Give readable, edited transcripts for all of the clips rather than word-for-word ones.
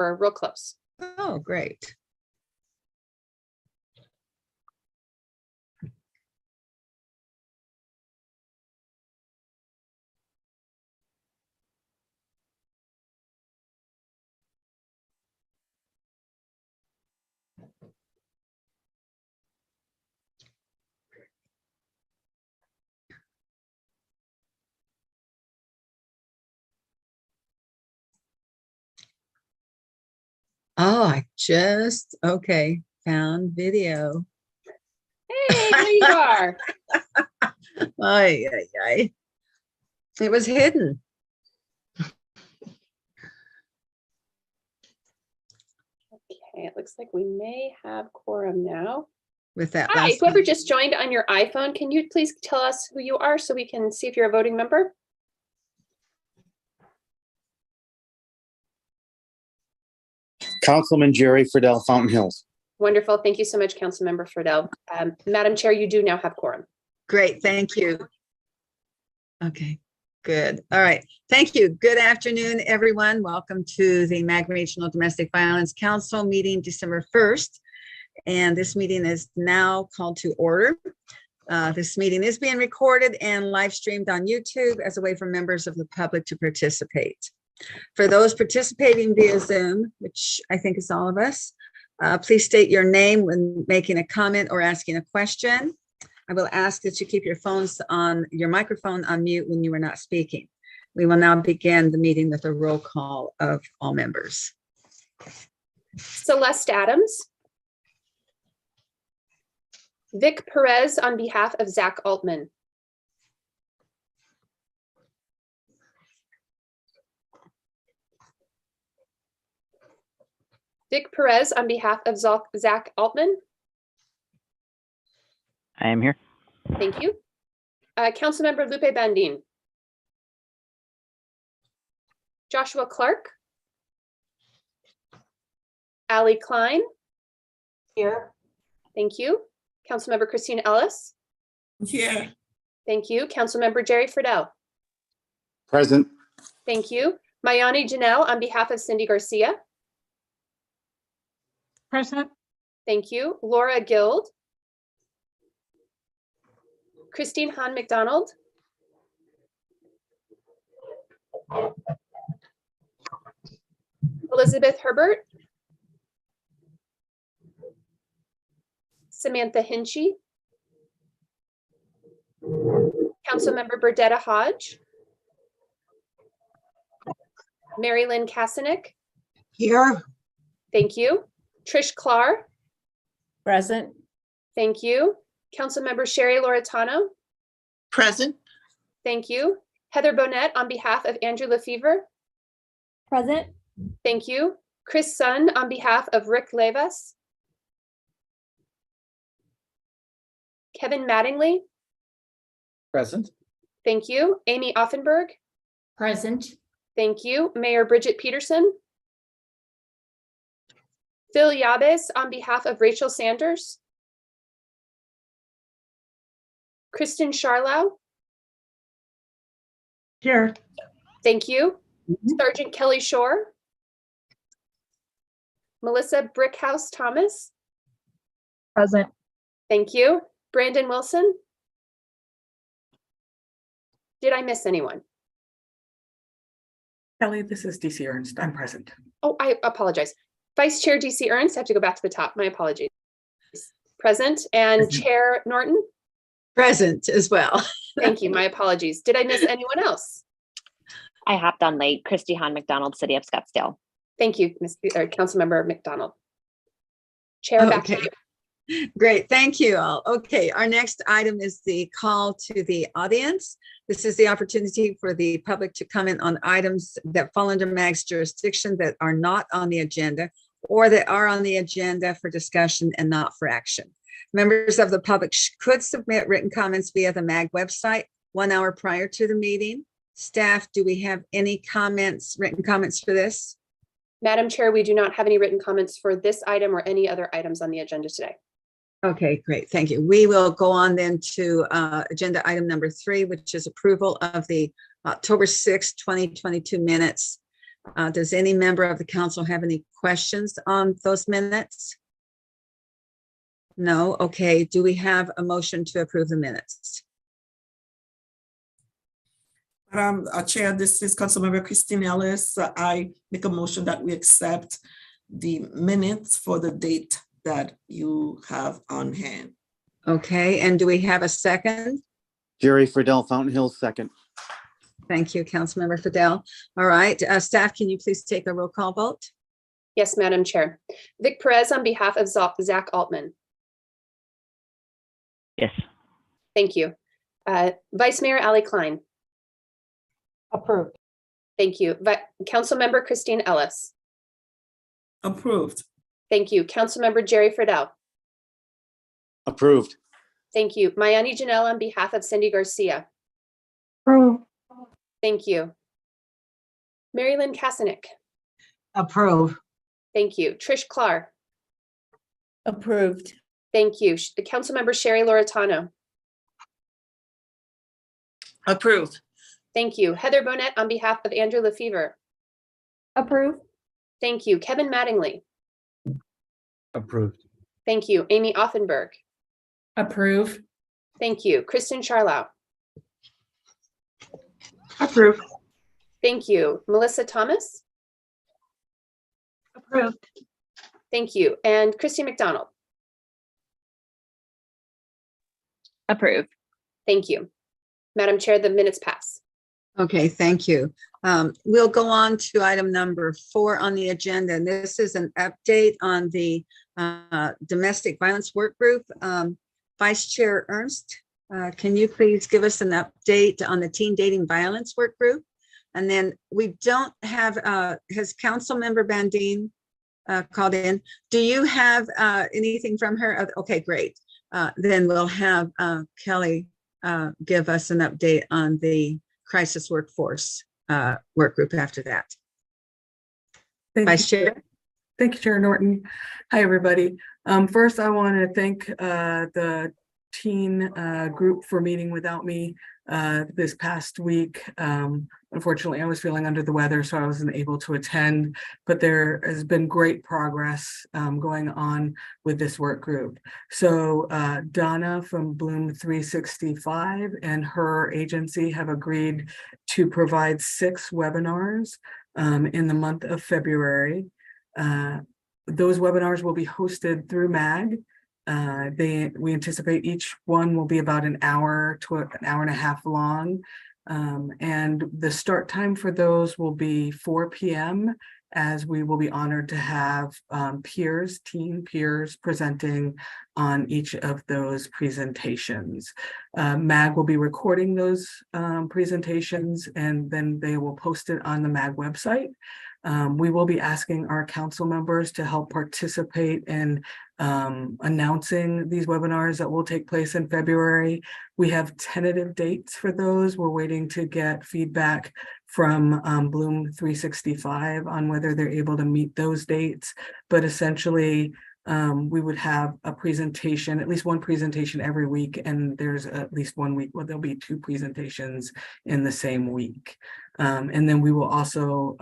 or real close. Oh, great. Oh, I just, okay, found video. Hey, there you are. Ay, ay, ay. It was hidden. Okay, it looks like we may have quorum now. With that Hi, last whoever one. just joined on your iPhone, can you please tell us who you are so we can see if you're a voting member? Councilman Jerry Friedel, Fountain Hills. Wonderful. Thank you so much, Councilmember Friedel. Madam Chair, you do now have quorum. Great, thank you. Okay, good. All right, thank you. Good afternoon, everyone. Welcome to the MAG Regional Domestic Violence Council meeting December 1st. And this meeting is now called to order. This meeting is being recorded and live streamed on YouTube as a way for members of the public to participate. For those participating via Zoom, which I think is all of us, please state your name when making a comment or asking a question. I will ask that you keep your phones on, your microphone on mute when you are not speaking. We will now begin the meeting with a roll call of all members. Celeste Adams. Vic Perez on behalf of Zach Altman. Vic Perez on behalf of Zach Altman. I am here. Thank you. Councilmember Lupe Bandine. Joshua Clark. Allie Klein. Here. Thank you. Councilmember Christine Ellis. Here. Thank you. Councilmember Jerry Friedel. Present. Thank you. Mayani Janelle on behalf of Cindy Garcia. Present. Thank you. Laura Guild. Christine Hahn McDonald. Elizabeth Herbert. Samantha Hinchy. Councilmember Burdetta Hodge. Mary Lynn Kasanick. Here. Thank you. Trish Clark. Present. Thank you. Councilmember Sherry Loretano. Present. Thank you. Heather Bonnet on behalf of Andrew Lefevre. Present. Thank you. Chris Sun on behalf of Rick Levas. Kevin Mattingly. Present. Thank you. Amy Offenberg. Present. Thank you. Mayor Bridget Peterson. Phil Yabes on behalf of Rachel Sanders. Kristen Charlow. Here. Thank you. Sergeant Kelly Shore. Melissa Brickhouse Thomas. Present. Thank you. Brandon Wilson. Did I miss anyone? Kelly, this is DC Ernst. I'm present. Oh, I apologize. Vice Chair DC Ernst, I have to go back to the top. My apologies. Present. And Present. Chair Norton. Present as well. Thank you. My apologies. Did I miss anyone else? I hopped on late. Christy Hahn McDonald, City of Scottsdale. Thank you, Councilmember McDonald. Chair, back to Okay. you. Great, thank you all. Okay, our next item is the call to the audience. This is the opportunity for the public to comment on items that fall under MAG's jurisdiction that are not on the agenda or that are on the agenda for discussion and not for action. Members of the public could submit written comments via the MAG website 1 hour prior to the meeting. Staff, do we have any comments, written comments for this? Madam Chair, we do not have any written comments for this item or any other items on the agenda today. Okay, great. Thank you. We will go on then to agenda item number 3, which is approval of the October 6th, 2022 minutes. Does any member of the council have any questions on those minutes? No? Okay. Do we have a motion to approve the minutes? Chair, this is Councilmember Christine Ellis. I make a motion that we accept the minutes for the date that you have on hand. Okay, and do we have a second? Jerry Friedel, Fountain Hills, second. Thank you, Councilmember Fidel. All right, staff, can you please take a roll call vote? Yes, Madam Chair. Vic Perez on behalf of Zach Altman. Yes. Thank you. Vice Mayor Ali Klein. Approved. Thank you. Councilmember Christine Ellis. Approved. Thank you. Councilmember Jerry Friedel. Approved. Thank you. Mayani Janelle on behalf of Cindy Garcia. Approved. Thank you. Mary Lynn Kasanick. Approved. Thank you. Trish Clark. Approved. Thank you. Councilmember Sherry Loretano. Approved. Thank you. Heather Bonnet on behalf of Andrew Lefevre. Approved. Thank you. Kevin Mattingly. Approved. Thank you. Amy Offenberg. Approve. Thank you. Kristen Charlow. Approved. Thank you. Melissa Thomas. Approved. Thank you. And Christy McDonald. Approve. Thank you. Madam Chair, the minutes pass. Okay, thank you. We'll go on to item number 4 on the agenda, and this is an update on the domestic violence work group. Vice Chair Ernst, can you please give us an update on the teen dating violence work group? And then we don't have, has Councilmember Bandine called in? Do you have anything from her? Okay, great. Then we'll have Kelly give us an update on the crisis workforce work group after that. Vice Chair. Thank you, Chair Norton. Hi, everybody. First, I want to thank the teen group for meeting without me this past week. Unfortunately, I was feeling under the weather, so I wasn't able to attend, but there has been great progress going on with this work group. So Donna from Bloom 365 and her agency have agreed to provide 6 webinars in the month of February. Those webinars will be hosted through MAG. We anticipate each one will be about an hour to an hour and a half long. And the start time for those will be 4 p.m. as we will be honored to have teen peers presenting on each of those presentations. MAG will be recording those presentations, and then they will post it on the MAG website. We will be asking our council members to help participate in announcing these webinars that will take place in February. We have tentative dates for those. We're waiting to get feedback from Bloom 365 on whether they're able to meet those dates. But essentially, we would have a presentation, at least one presentation every week, and there's at least 1 week where there'll be 2 presentations in the same week. And then we will also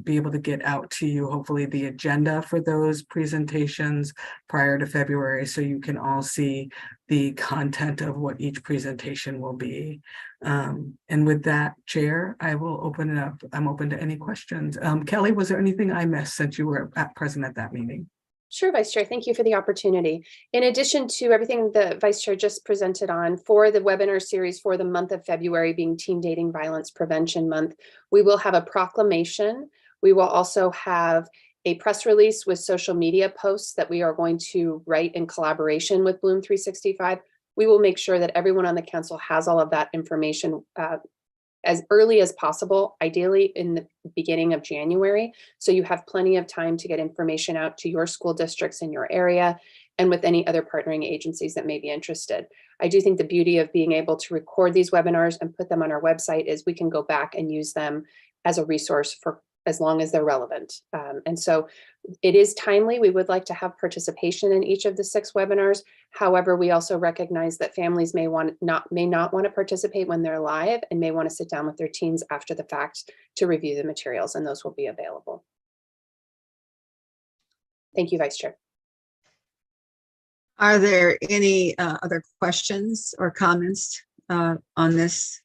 be able to get out to you, hopefully, the agenda for those presentations prior to February, so you can all see the content of what each presentation will be. And with that, Chair, I will open it up. I'm open to any questions. Kelly, was there anything I missed since you were present at that meeting? Sure, Vice Chair. Thank you for the opportunity. In addition to everything the Vice Chair just presented on for the webinar series for the month of February being Teen Dating Violence Prevention Month, we will have a proclamation. We will also have a press release with social media posts that we are going to write in collaboration with Bloom 365. We will make sure that everyone on the council has all of that information as early as possible, ideally in the beginning of January. So you have plenty of time to get information out to your school districts in your area and with any other partnering agencies that may be interested. I do think the beauty of being able to record these webinars and put them on our website is we can go back and use them as a resource for as long as they're relevant. And so it is timely. We would like to have participation in each of the 6 webinars. However, we also recognize that families may not want to participate when they're live and may want to sit down with their teens after the fact to review the materials, and those will be available. Thank you, Vice Chair. Are there any other questions or comments on this?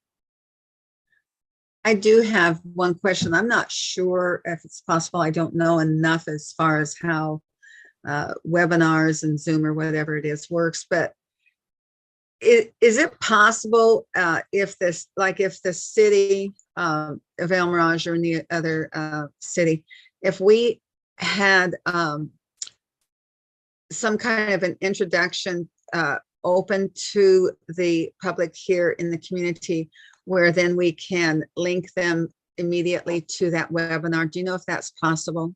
I do have one question. I'm not sure if it's possible. I don't know enough as far as how webinars and Zoom or whatever it is works, but is it possible if the city of El Mirage or any other city, if we had some kind of an introduction open to the public here in the community, where then we can link them immediately to that webinar? Do you know if that's possible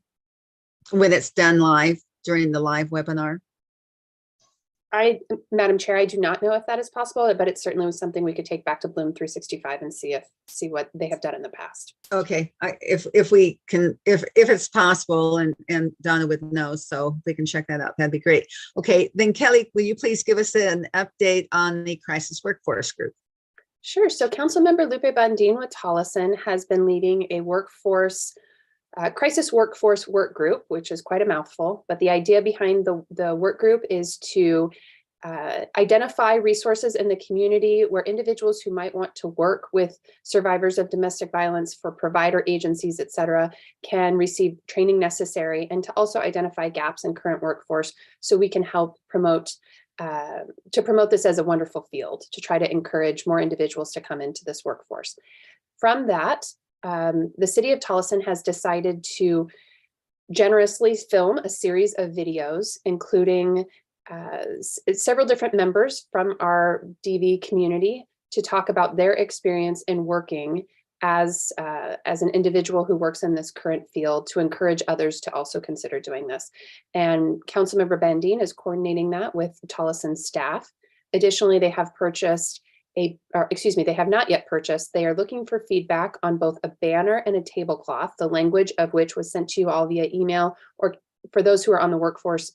when it's done live during the live webinar? Madam Chair, I do not know if that is possible, but it certainly was something we could take back to Bloom 365 and see what they have done in the past. Okay, if we can, if it's possible, and Donna would know, so we can check that out, that'd be great. Okay, then Kelly, will you please give us an update on the crisis workforce group? Sure. So Councilmember Lupe Bandine with Tolleson has been leading a crisis workforce work group, which is quite a mouthful, but the idea behind the work group is to identify resources in the community where individuals who might want to work with survivors of domestic violence, for provider agencies, et cetera, can receive training necessary, and to also identify gaps in current workforce so we can help promote this as a wonderful field, to try to encourage more individuals to come into this workforce. From that, the city of Tolleson has decided to generously film a series of videos, including several different members from our DV community, to talk about their experience in working as an individual who works in this current field, to encourage others to also consider doing this. And Councilmember Bandine is coordinating that with Tolleson staff. Additionally, they have not yet purchased. They are looking for feedback on both a banner and a tablecloth, the language of which was sent to you all via email, or for those who are on the workforce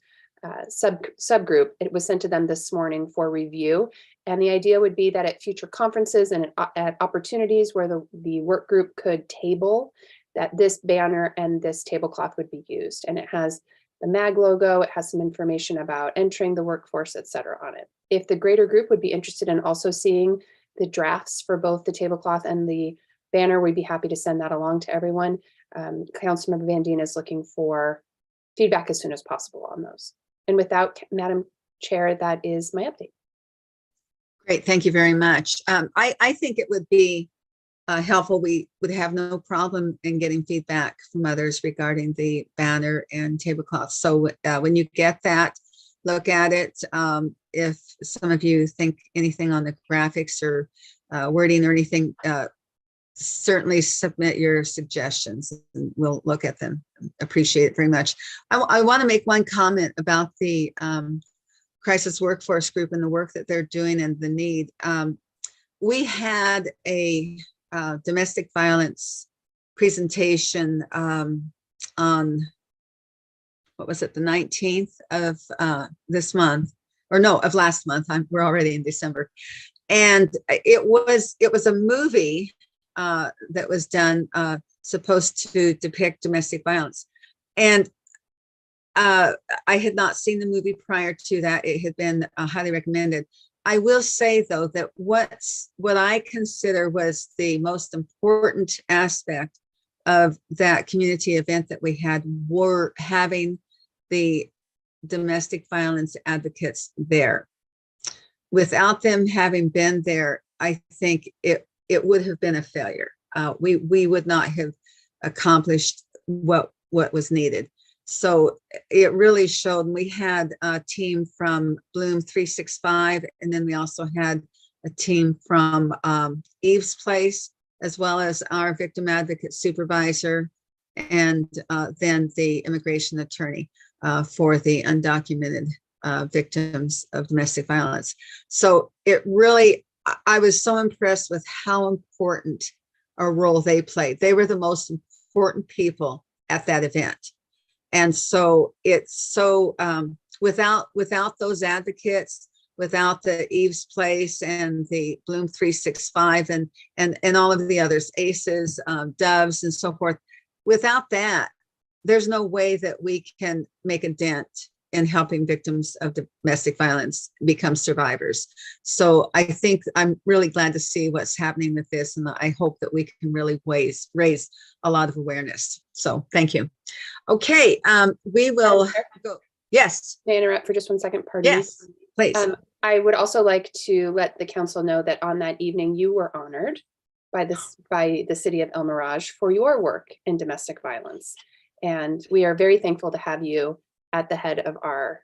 subgroup, it was sent to them this morning for review. And the idea would be that at future conferences and at opportunities where the work group could table, that this banner and this tablecloth would be used. And it has the MAG logo, it has some information about entering the workforce, et cetera, on it. If the greater group would be interested in also seeing the drafts for both the tablecloth and the banner, we'd be happy to send that along to everyone. Councilmember Bandine is looking for feedback as soon as possible on those. And without, Madam Chair, that is my update. Great, thank you very much. I think it would be helpful. We would have no problem in getting feedback from others regarding the banner and tablecloth. So when you get that, look at it. If some of you think anything on the graphics or wording or anything, certainly submit your suggestions and we'll look at them. Appreciate it very much. I want to make one comment about the crisis workforce group and the work that they're doing and the need. We had a domestic violence presentation on, what was it, the 19th of this month, or no, of last month. We're already in December. And it was a movie that was done supposed to depict domestic violence. And I had not seen the movie prior to that. It had been highly recommended. I will say, though, that what I consider was the most important aspect of that community event that we had were having the domestic violence advocates there. Without them having been there, I think it would have been a failure. We would not have accomplished what was needed. So it really showed. We had a team from Bloom 365, and then we also had a team from Eve's Place, as well as our victim advocate supervisor, and then the immigration attorney for the undocumented victims of domestic violence. So it really, I was so impressed with how important a role they played. They were the most important people at that event. And so it's so, without those advocates, without the Eve's Place and the Bloom 365 and all of the others, ACEs, Doves and so forth, without that, there's no way that we can make a dent in helping victims of domestic violence become survivors. So I think I'm really glad to see what's happening with this, and I hope that we can really raise a lot of awareness. So thank you. Okay, we will go. Yes. May I interrupt for just 1 second? Pardon me. Yes, please. I would also like to let the council know that on that evening, you were honored by the city of El Mirage for your work in domestic violence. And we are very thankful to have you at the head of our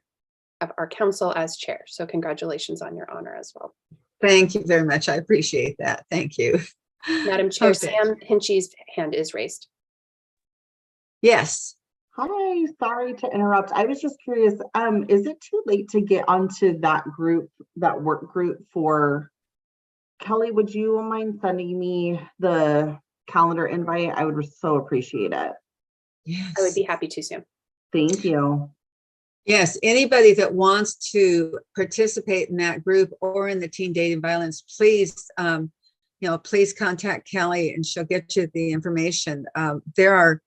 council as chair. So congratulations on your honor as well. Thank you very much. I appreciate that. Thank you. Madam Chair, Okay. Sam Hinchy's hand is raised. Yes. Hi, sorry to interrupt. I was just curious, is it too late to get onto that group, that work group for Kelly? Would you mind sending me the calendar invite? I would so appreciate it. Yes. I would be happy to, Sam. Thank you. Yes, anybody that wants to participate in that group or in the teen dating violence, please, please contact Kelly and she'll get you the information. There are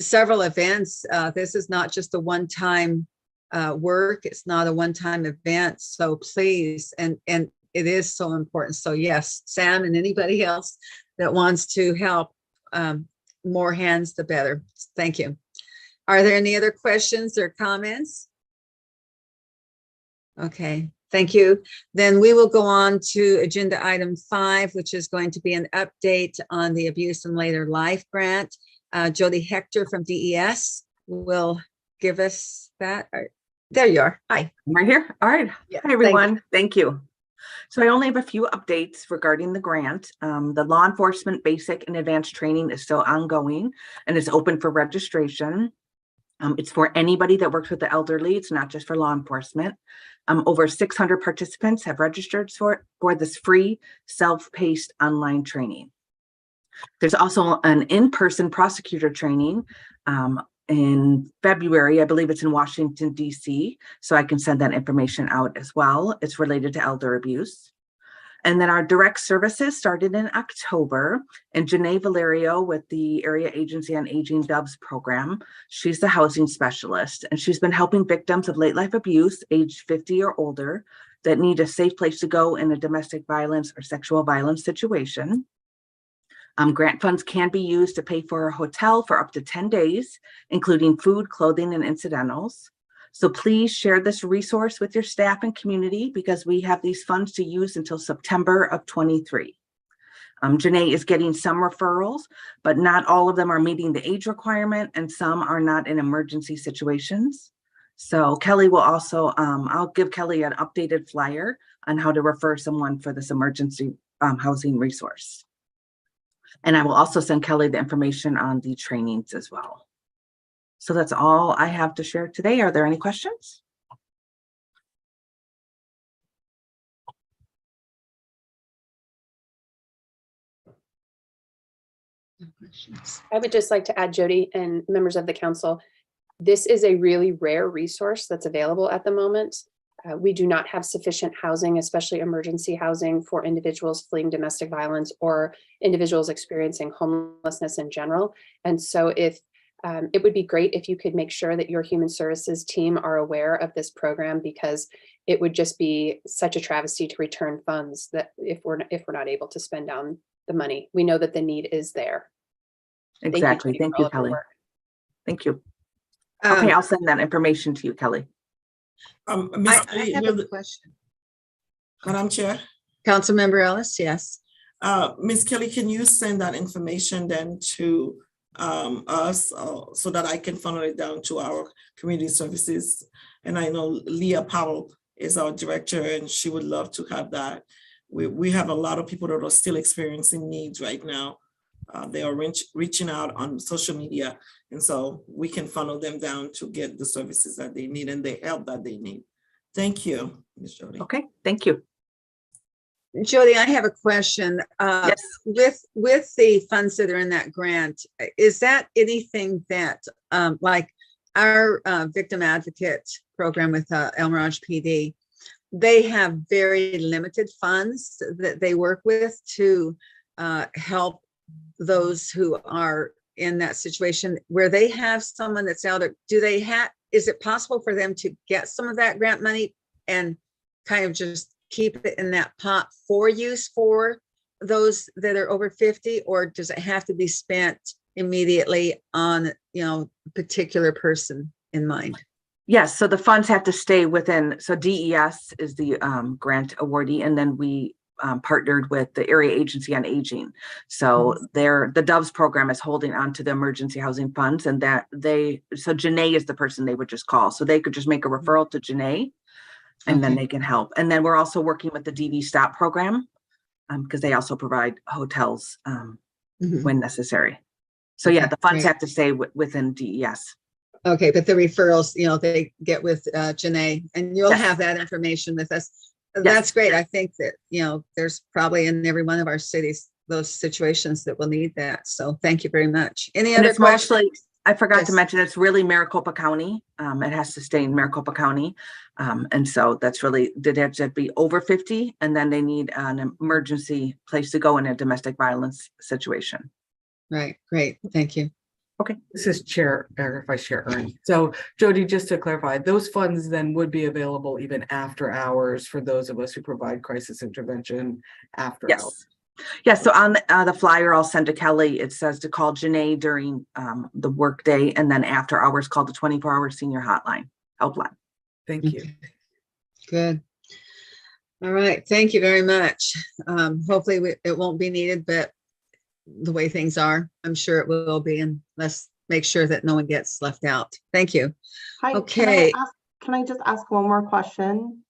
several events. This is not just a one-time work. It's not a one-time event. So please, and it is so important. So yes, Sam and anybody else that wants to help, more hands, the better. Thank you. Are there any other questions or comments? Okay, thank you. Then we will go on to agenda item 5, which is going to be an update on the Abuse in Later Life grant. Jody Hector from DES will give us that. There you are. Hi. Right here. All right. Yeah, Hi, everyone. Thank you. So I only have a few updates regarding the grant. The law enforcement basic and advanced training is still ongoing and is open for registration. It's for anybody that works with the elderly. It's not just for law enforcement. Over 600 participants have registered for this free self-paced online training. There's also an in-person prosecutor training in February. I believe it's in Washington, D.C. So I can send that information out as well. It's related to elder abuse. And then our direct services started in October, and Janae Valerio with the Area Agency on Aging Doves program. She's the housing specialist, and she's been helping victims of late life abuse, age 50 or older, that need a safe place to go in a domestic violence or sexual violence situation. Grant funds can be used to pay for a hotel for up to 10 days, including food, clothing, and incidentals. So please share this resource with your staff and community because we have these funds to use until September of 23. Janae is getting some referrals, but not all of them are meeting the age requirement and some are not in emergency situations. So Kelly will also, I'll give Kelly an updated flyer on how to refer someone for this emergency housing resource. And I will also send Kelly the information on the trainings as well. So that's all I have to share today. Are there any questions? No questions. I would just like to add, Jody and members of the council, this is a really rare resource that's available at the moment. We do not have sufficient housing, especially emergency housing for individuals fleeing domestic violence or individuals experiencing homelessness in general. And so if it would be great if you could make sure that your human services team are aware of this program, because it would just be such a travesty to return funds that if we're not able to spend down the money. We know that the need is there. Exactly. Thank you, Kelly. Thank you. Okay, I'll send that information to you, Kelly. I have a question. Madam Chair. Councilmember Ellis, yes. Ms. Kelly, can you send that information then to us so that I can funnel it down to our community services? And I know Leah Powell is our director and she would love to have that. We have a lot of people that are still experiencing needs right now. They are reaching out on social media, and so we can funnel them down to get the services that they need and the help that they need. Thank you, Ms. Jody. Okay, thank you. Jody, I have a question. Yes. With the funds that are in that grant, is that anything that, like our victim advocate program with El Mirage PD, they have very limited funds that they work with to help those who are in that situation where they have someone that's out there. Is it possible for them to get some of that grant money and kind of just keep it in that pot for use for those that are over 50, or does it have to be spent immediately on, a particular person in mind? Yes, so the funds have to stay within, so DES is the grant awardee, and then we partnered with the Area Agency on Aging. So the Doves program is holding on to the emergency housing funds, and so Janae is the person they would just call. So they could just make a referral to Janae, and then they can help. And then we're also working with the DV Stop program, because they also provide hotels when necessary. So yeah, the funds have to stay within DES. Okay, but the referrals, they get with Janae, and you'll have that information with us. That's great. I think that, there's probably in every one of our cities, those situations that will need that. So thank you very much. Any other questions? Mostly, I forgot to mention, it's really Maricopa County. It has to stay in Maricopa County. And so that's really, they have to be over 50, and then they need an emergency place to go in a domestic violence situation. Right, great, thank you. Okay, this is Vice Chair Ern. So Jody, just to clarify, those funds then would be available even after hours for those of us who provide crisis intervention after hours. Yes, so on the flyer I'll send to Kelly, it says to call Janae during the work day, and then after hours, call the 24-hour senior hotline, helpline. Thank you. Good. All right, thank you very much. Hopefully it won't be needed, but the way things are, I'm sure it will be, and let's make sure that no one gets left out. Thank you. Hi, okay. Can I just ask one more question?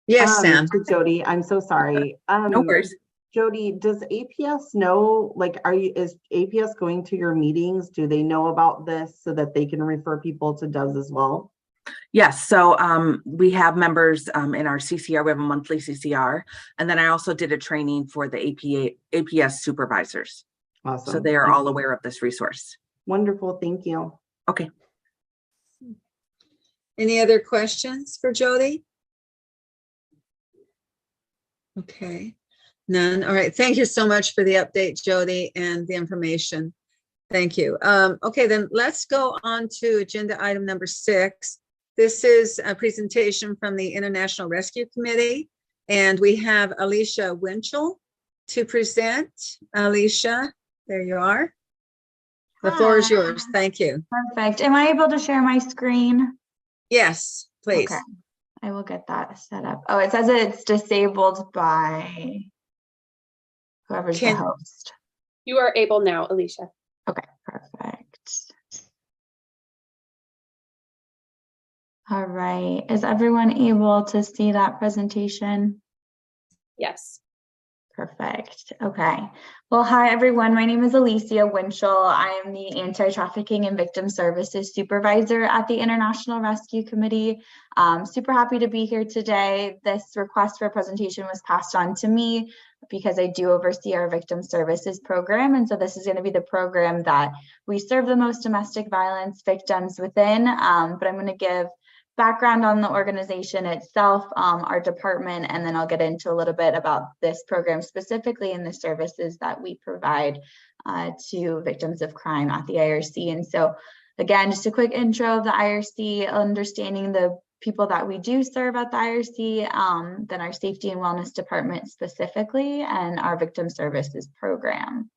Yes, Sam. To Jody, I'm so sorry. No worries. Jody, does APS know, is APS going to your meetings? Do they know about this so that they can refer people to Doves as well? Yes, so we have members in our CCR. We have a monthly CCR, and then I also did a training for the APS supervisors. Awesome. So they are all aware of this resource. Wonderful, thank you. Okay. Any other questions for Jody? Okay, none. All right, thank you so much for the update, Jody, and the information. Thank you. Okay, then let's go on to agenda item number 6. This is a presentation from the International Rescue Committee, and we have Alicia Winchell to present. Alicia, there you are. The floor is yours. Thank you. Perfect. Am I able to share my screen? Yes, please. Okay, I will get that set up. Oh, it says it's disabled by whoever's the host. You are able now, Alicia. Okay, perfect. All right, is everyone able to see that presentation? Yes. Perfect. Okay. Well, hi, everyone. My name is Alicia Winchell. I am the Anti-Trafficking and Victim Services Supervisor at the International Rescue Committee. Super happy to be here today. This request for a presentation was passed on to me because I do oversee our Victim Services program. And so this is going to be the program that we serve the most domestic violence victims within. But I'm going to give background on the organization itself, our department, and then I'll get into a little bit about this program specifically and the services that we provide to victims of crime at the IRC. And so again, just a quick intro of the IRC, understanding the people that we do serve at the IRC, then our safety and wellness department specifically, and our victim services program.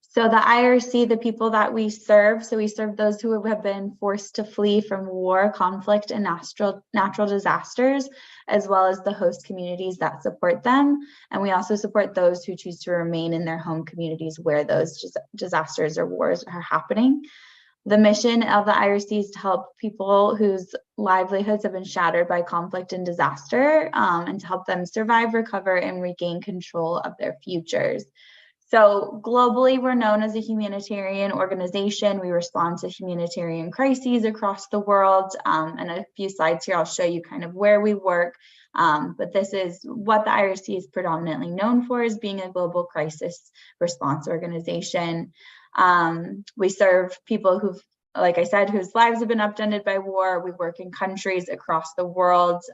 So the IRC, the people that we serve, so we serve those who have been forced to flee from war, conflict, and natural disasters, as well as the host communities that support them. And we also support those who choose to remain in their home communities where those disasters or wars are happening. The mission of the IRC is to help people whose livelihoods have been shattered by conflict and disaster, and to help them survive, recover, and regain control of their futures. So globally, we're known as a humanitarian organization. We respond to humanitarian crises across the world. And a few slides here, I'll show you kind of where we work. But this is what the IRC is predominantly known for, is being a global crisis response organization. We serve people who've, like I said, whose lives have been upended by war. We work in countries across the world.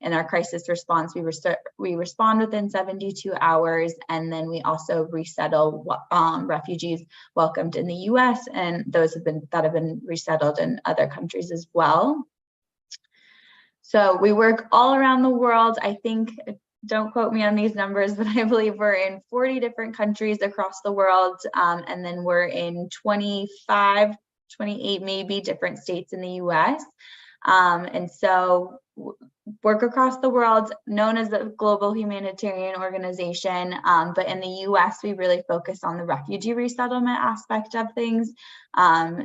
In our crisis response, we respond within 72 hours, and then we also resettle refugees welcomed in the U.S. and those that have been resettled in other countries as well. So we work all around the world. I think, don't quote me on these numbers, but I believe we're in 40 different countries across the world, and then we're in 25, 28 maybe different states in the U.S. And so work across the world, known as a global humanitarian organization. But in the US, we really focus on the refugee resettlement aspect of things.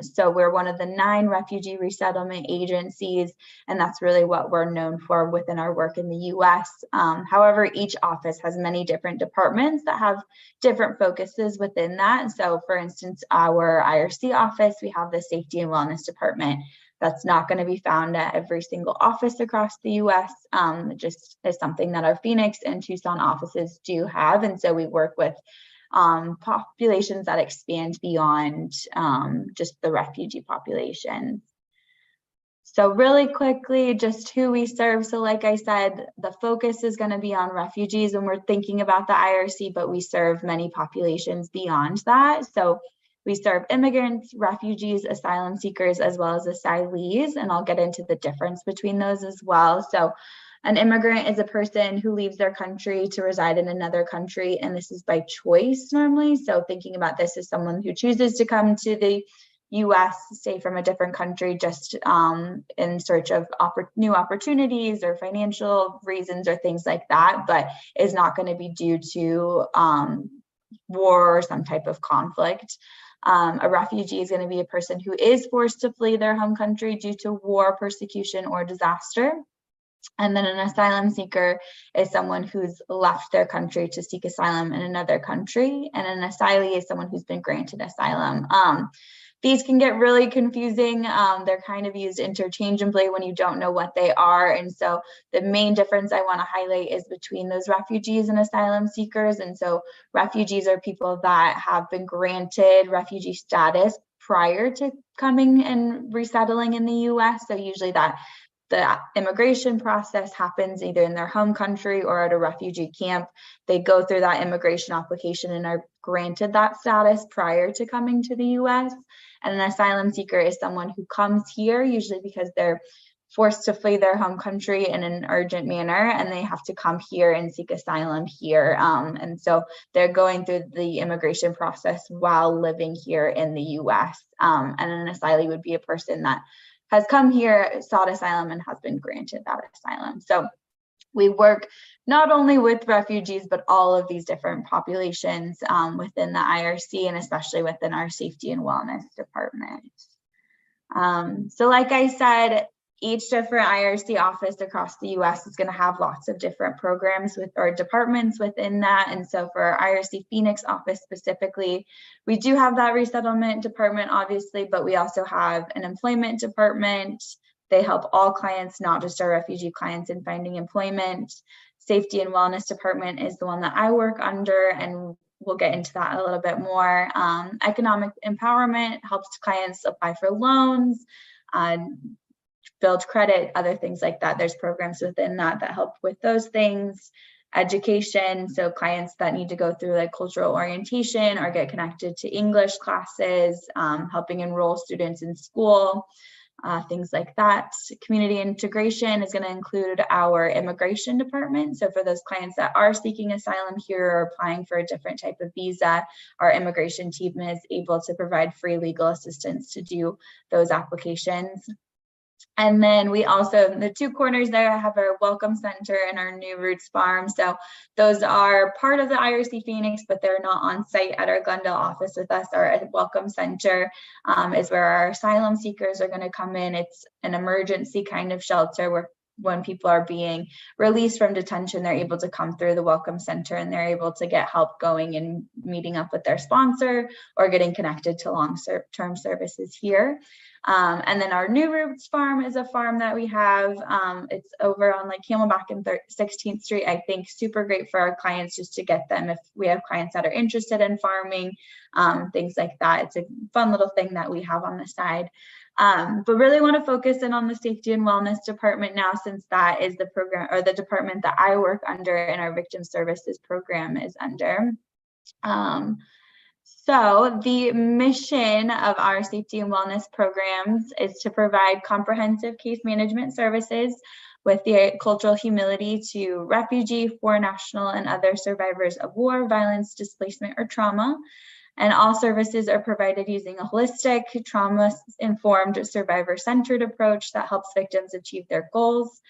So we're one of the 9 refugee resettlement agencies, and that's really what we're known for within our work in the US. However, each office has many different departments that have different focuses within that. So for instance, our IRC office, we have the safety and wellness department. That's not going to be found at every single office across the US. It just is something that our Phoenix and Tucson offices do have. And so we work with populations that expand beyond just the refugee population. So really quickly, just who we serve. So like I said, the focus is going to be on refugees when we're thinking about the IRC, but we serve many populations beyond that. So we serve immigrants, refugees, asylum seekers, as well as asylees, and I'll get into the difference between those as well. So an immigrant is a person who leaves their country to reside in another country, and this is by choice normally. So thinking about this as someone who chooses to come to the US, say from a different country, just in search of new opportunities or financial reasons or things like that, but is not going to be due to war or some type of conflict. A refugee is going to be a person who is forced to flee their home country due to war, persecution, or disaster. And then an asylum seeker is someone who's left their country to seek asylum in another country. And an asylee is someone who's been granted asylum. These can get really confusing. They're kind of used interchangeably when you don't know what they are. And so the main difference I want to highlight is between those refugees and asylum seekers. And so refugees are people that have been granted refugee status prior to coming and resettling in the US. So usually the immigration process happens either in their home country or at a refugee camp. They go through that immigration application and are granted that status prior to coming to the US. And an asylum seeker is someone who comes here, usually because they're forced to flee their home country in an urgent manner, and they have to come here and seek asylum here. And so they're going through the immigration process while living here in the US. And an asylee would be a person that has come here, sought asylum, and has been granted that asylum. So we work not only with refugees, but all of these different populations within the IRC, and especially within our safety and wellness department. So like I said, each different IRC office across the US is going to have lots of different programs or departments within that. And so for our IRC Phoenix office specifically, we do have that resettlement department, obviously, but we also have an employment department. They help all clients, not just our refugee clients, in finding employment. Safety and wellness department is the one that I work under, and we'll get into that a little bit more. Economic empowerment helps clients apply for loans, build credit, other things like that. There's programs within that help with those things. Education, so clients that need to go through like cultural orientation or get connected to English classes, helping enroll students in school, things like that. Community integration is going to include our immigration department. So for those clients that are seeking asylum here or applying for a different type of visa, our immigration team is able to provide free legal assistance to do those applications. And then we also, the two corners there, have our Welcome Center and our New Roots Farm. So those are part of the IRC Phoenix, but they're not on site at our Glendale office with us. Our Welcome Center is where our asylum seekers are going to come in. It's an emergency kind of shelter where when people are being released from detention, they're able to come through the Welcome Center and they're able to get help going and meeting up with their sponsor or getting connected to long-term services here. And then our New Roots Farm is a farm that we have. It's over on like Camelback and 16th Street. I think super great for our clients just to get them if we have clients that are interested in farming, things like that. It's a fun little thing that we have on the side. But really want to focus in on the safety and wellness department now, since that is the program or the department that I work under and our victim services program is under. So the mission of our safety and wellness programs is to provide comprehensive case management services with the cultural humility to refugee, foreign national, and other survivors of war, violence, displacement, or trauma. And all services are provided using a holistic, trauma-informed, survivor-centered approach that helps victims achieve their goals.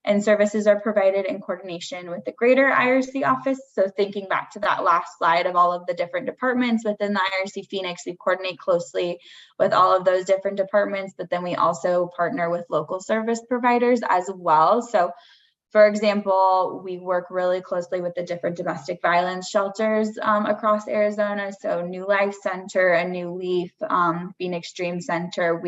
And services are provided in coordination with the greater IRC office. So thinking back to that last slide of all of the different departments within the IRC Phoenix, we coordinate closely with all of those different departments, but then we also partner with local service providers as well. So for example, we work really closely with the different domestic violence shelters across Arizona. So New Life Center, A New Leaf, Phoenix Dream Center.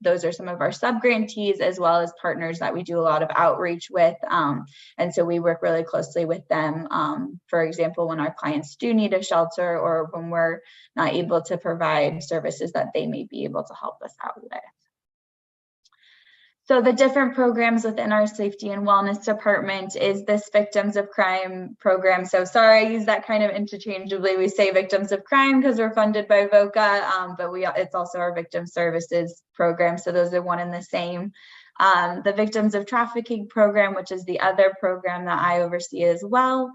Those are some of our sub-grantees as well as partners that we do a lot of outreach with. And so we work really closely with them. For example, when our clients do need a shelter or when we're not able to provide services that they may be able to help us out with. So the different programs within our safety and wellness department is this victims of crime program. So sorry, I use that kind of interchangeably. We say victims of crime because we're funded by VOCA, but it's also our victim services program. So those are one and the same. The victims of trafficking program, which is the other program that I oversee as well.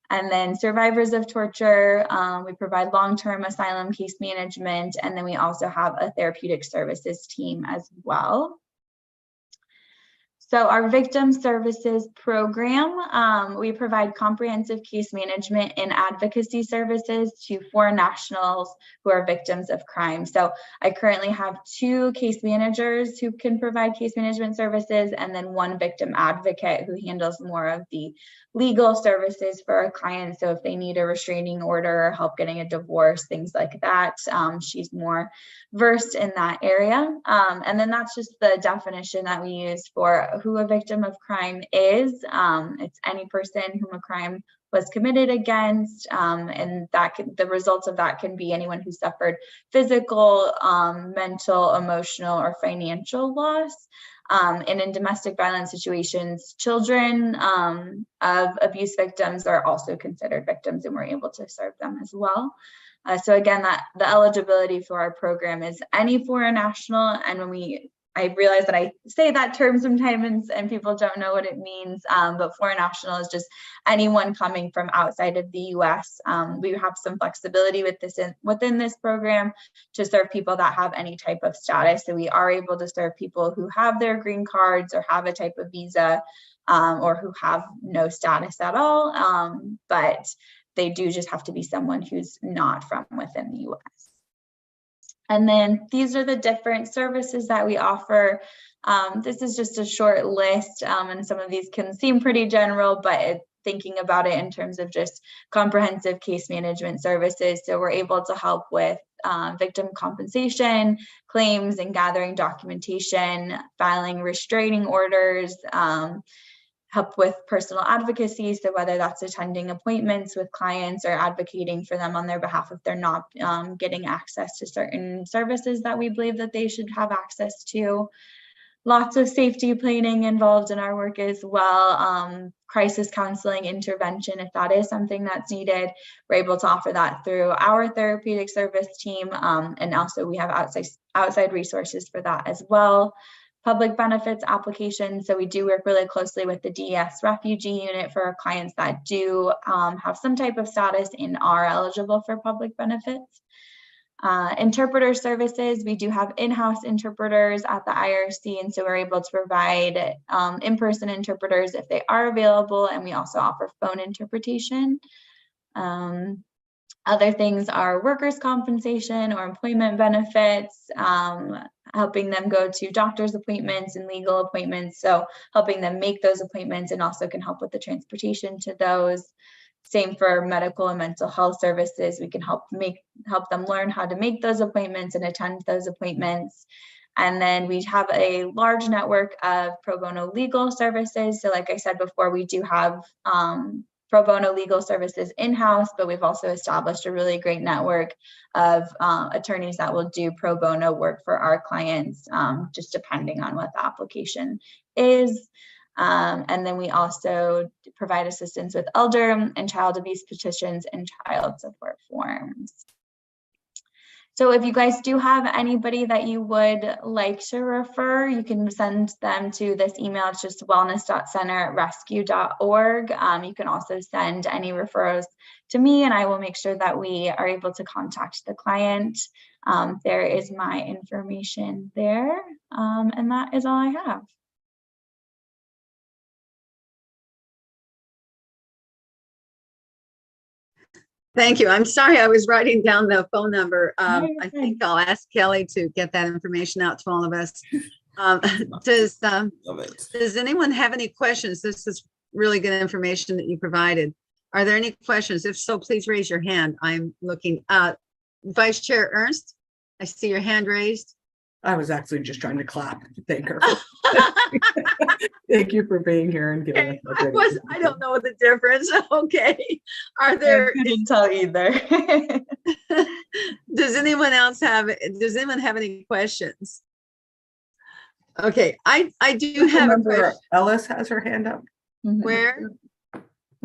And then survivors of torture, we provide long-term asylum case management. And then we also have a therapeutic services team as well. So our victim services program, we provide comprehensive case management and advocacy services to foreign nationals who are victims of crime. So I currently have 2 case managers who can provide case management services and then 1 victim advocate who handles more of the legal services for our clients. So if they need a restraining order or help getting a divorce, things like that, she's more versed in that area. And then that's just the definition that we use for who a victim of crime is. It's any person whom a crime was committed against, and the results of that can be anyone who suffered physical, mental, emotional, or financial loss. And in domestic violence situations, children of abuse victims are also considered victims, and we're able to serve them as well. So again, the eligibility for our program is any foreign national. And I realize that I say that term sometimes and people don't know what it means, but foreign national is just anyone coming from outside of the US. We have some flexibility with within this program to serve people that have any type of status. So we are able to serve people who have their green cards or have a type of visa, or who have no status at all, but they do just have to be someone who's not from within the US. And then these are the different services that we offer. This is just a short list, and some of these can seem pretty general, but thinking about it in terms of just comprehensive case management services. So we're able to help with victim compensation, claims and gathering documentation, filing restraining orders, help with personal advocacy. So whether that's attending appointments with clients or advocating for them on their behalf if they're not getting access to certain services that we believe that they should have access to. Lots of safety planning involved in our work as well. Crisis counseling intervention, if that is something that's needed, we're able to offer that through our therapeutic service team. And also we have outside resources for that as well. Public benefits applications. So we do work really closely with the DES refugee unit for our clients that do have some type of status and are eligible for public benefits. Interpreter services, we do have in-house interpreters at the IRC, and so we're able to provide in-person interpreters if they are available, and we also offer phone interpretation. Other things are workers' compensation or employment benefits, helping them go to doctor's appointments and legal appointments. So helping them make those appointments, and also can help with the transportation to those. Same for medical and mental health services. We can help them learn how to make those appointments and attend those appointments. And then we have a large network of pro bono legal services. So like I said before, we do have pro bono legal services in-house, but we've also established a really great network of attorneys that will do pro bono work for our clients, just depending on what the application is. And then we also provide assistance with elder and child abuse petitions and child support forms. So if you guys do have anybody that you would like to refer, you can send them to this email. It's just wellness.center@rescue.org. You can also send any referrals to me, and I will make sure that we are able to contact the client. There is my information there, and that is all I have. Thank you. I'm sorry, I was writing down the phone number. No, you're I fine. think I'll ask Kelly to get that information out to all of us. Does Love it. anyone have any questions? This is really good information that you provided. Are there any questions? If so, please raise your hand. I'm looking. Vice Chair Ernst, I see your hand raised. I was actually just trying to clap to thank her. Thank you for being here and giving us. Okay, I don't know the difference. Okay. Are there, I couldn't tell either. does anyone have any questions? Okay, I do have a Councilmember question. Ellis has her hand up. Where?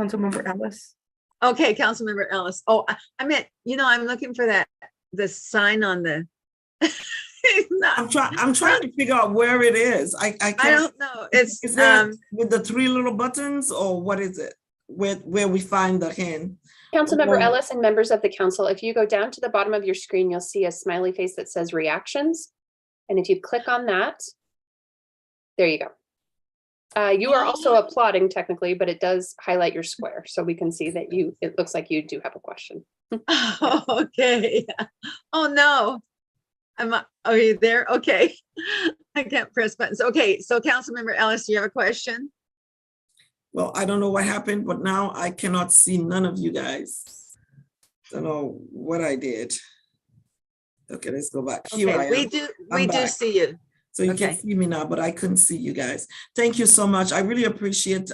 Councilmember Ellis. Okay, Councilmember Ellis. Oh, I meant, I'm looking for the sign on the. I'm trying to figure out where it is. I don't know. It's is that with the 3 little buttons, or what is it? Where we find the hand? Councilmember Okay. Ellis and members of the council, if you go down to the bottom of your screen, you'll see a smiley face that says reactions. And if you click on that, there you go. You are also applauding technically, but it does highlight your square. So we can see that it looks like you do have a question. Okay. Oh, no. Are you there? Okay. I can't press buttons. Okay, so Councilmember Ellis, do you have a question? Well, I don't know what happened, but now I cannot see none of you guys. Don't know what I did. Okay, let's go back. Here I Okay, am. we do back. see you. So you Okay. can see me now, but I couldn't see you guys. Thank you so much. I really appreciate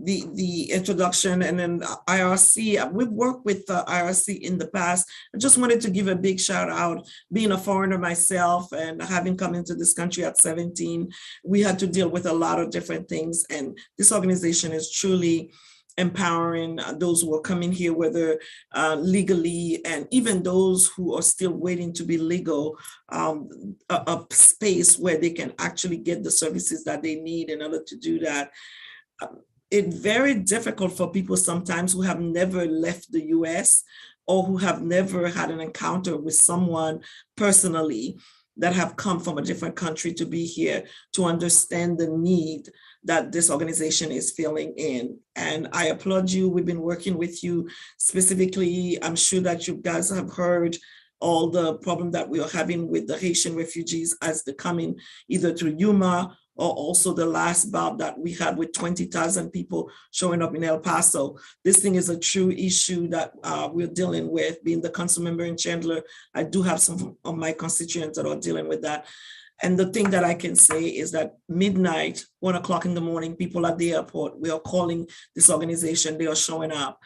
the introduction. And then IRC, we've worked with IRC in the past. I just wanted to give a big shout out. Being a foreigner myself and having come into this country at 17, we had to deal with a lot of different things. And this organization is truly empowering those who are coming here, whether legally, and even those who are still waiting to be legal, a space where they can actually get the services that they need in order to do that. It's very difficult for people sometimes who have never left the US or who have never had an encounter with someone personally that have come from a different country to be here to understand the need that this organization is filling in. And I applaud you. We've been working with you specifically. I'm sure that you guys have heard all the problem that we are having with the Haitian refugees as they're coming either through Yuma or also the last bout that we had with 20,000 people showing up in El Paso. This thing is a true issue that we're dealing with. Being the council member in Chandler, I do have some of my constituents that are dealing with that. And the thing that I can say is that midnight, 1 o'clock in the morning, people at the airport, we are calling this organization, they are showing up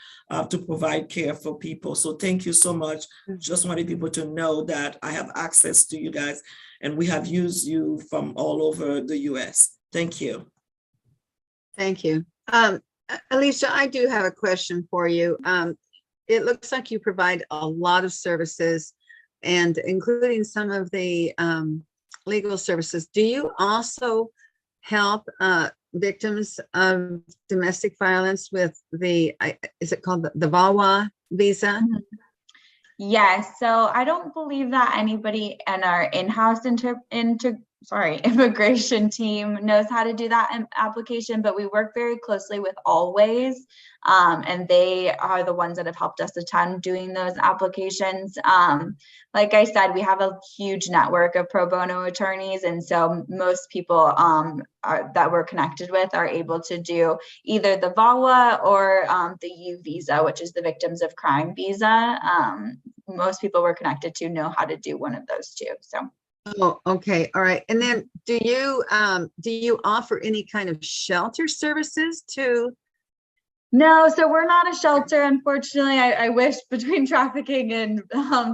to provide care for people. So thank you so much. Just wanted people to know that I have access to you guys and we have used you from all over the US. Thank you. Thank you. Alicia, I do have a question for you. It looks like you provide a lot of services and including some of the legal services. Do you also help victims of domestic violence with the, is it called the VAWA visa? Yes, so I don't believe that anybody in our in-house immigration team knows how to do that application, but we work very closely with Always, and they are the ones that have helped us a ton doing those applications. Like I said, we have a huge network of pro bono attorneys, and so most people that we're connected with are able to do either the VAWA or the U visa, which is the Victims of Crime visa. Most people we're connected to know how to do one of those two. So. Oh, okay. All right. And then do you offer any kind of shelter services to? No, so we're not a shelter, unfortunately. I wish between trafficking and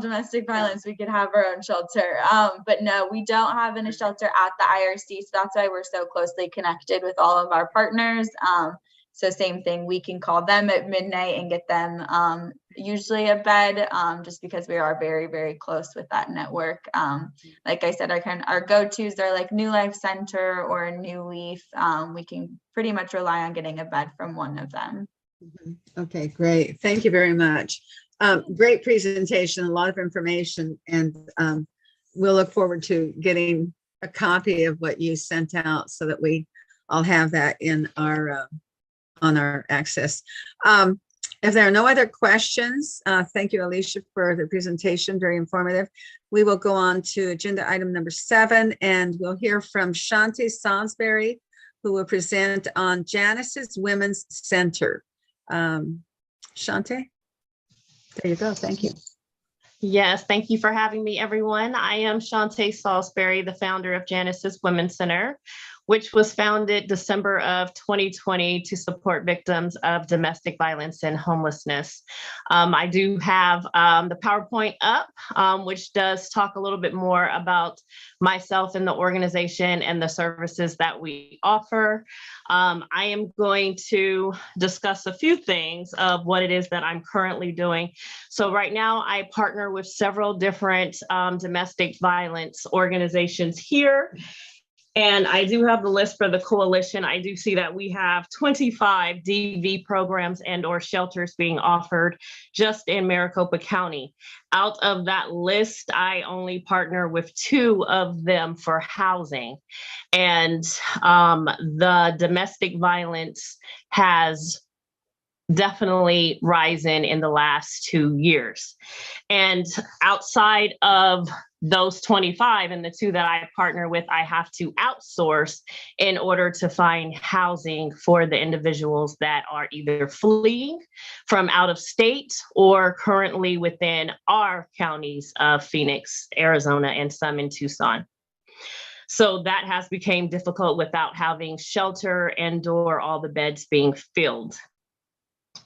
domestic violence, we could have our own shelter. But no, we don't have a shelter at the IRC. So that's why we're so closely connected with all of our partners. So same thing, we can call them at midnight and get them usually a bed, just because we are very, very close with that network. Like I said, our go-tos are like New Life Center or New Leaf. We can pretty much rely on getting a bed from one of them. Okay, great. Thank you very much. Great presentation, a lot of information, and we'll look forward to getting a copy of what you sent out so that we all have that in our on our access. If there are no other questions, thank you, Alicia, for the presentation, very informative. We will go on to agenda item number 7, and we'll hear from Shantae Salisbury, who will present on Janice's Women's Center. Shantae, there you go. Thank you. Yes, thank you for having me, everyone. I am Shantae Salisbury, the founder of Janice's Women's Center, which was founded December of 2020 to support victims of domestic violence and homelessness. I do have the PowerPoint up, which does talk a little bit more about myself and the organization and the services that we offer. I am going to discuss a few things of what it is that I'm currently doing. So right now I partner with several different domestic violence organizations here. And I do have the list for the coalition. I do see that we have 25 DV programs and or shelters being offered just in Maricopa County. Out of that list, I only partner with 2 of them for housing. And the domestic violence has definitely risen in the last 2 years. And outside of those 25 and the 2 that I partner with, I have to outsource in order to find housing for the individuals that are either fleeing from out of state or currently within our counties of Phoenix, Arizona, and some in Tucson. So that has become difficult without having shelter and or all the beds being filled.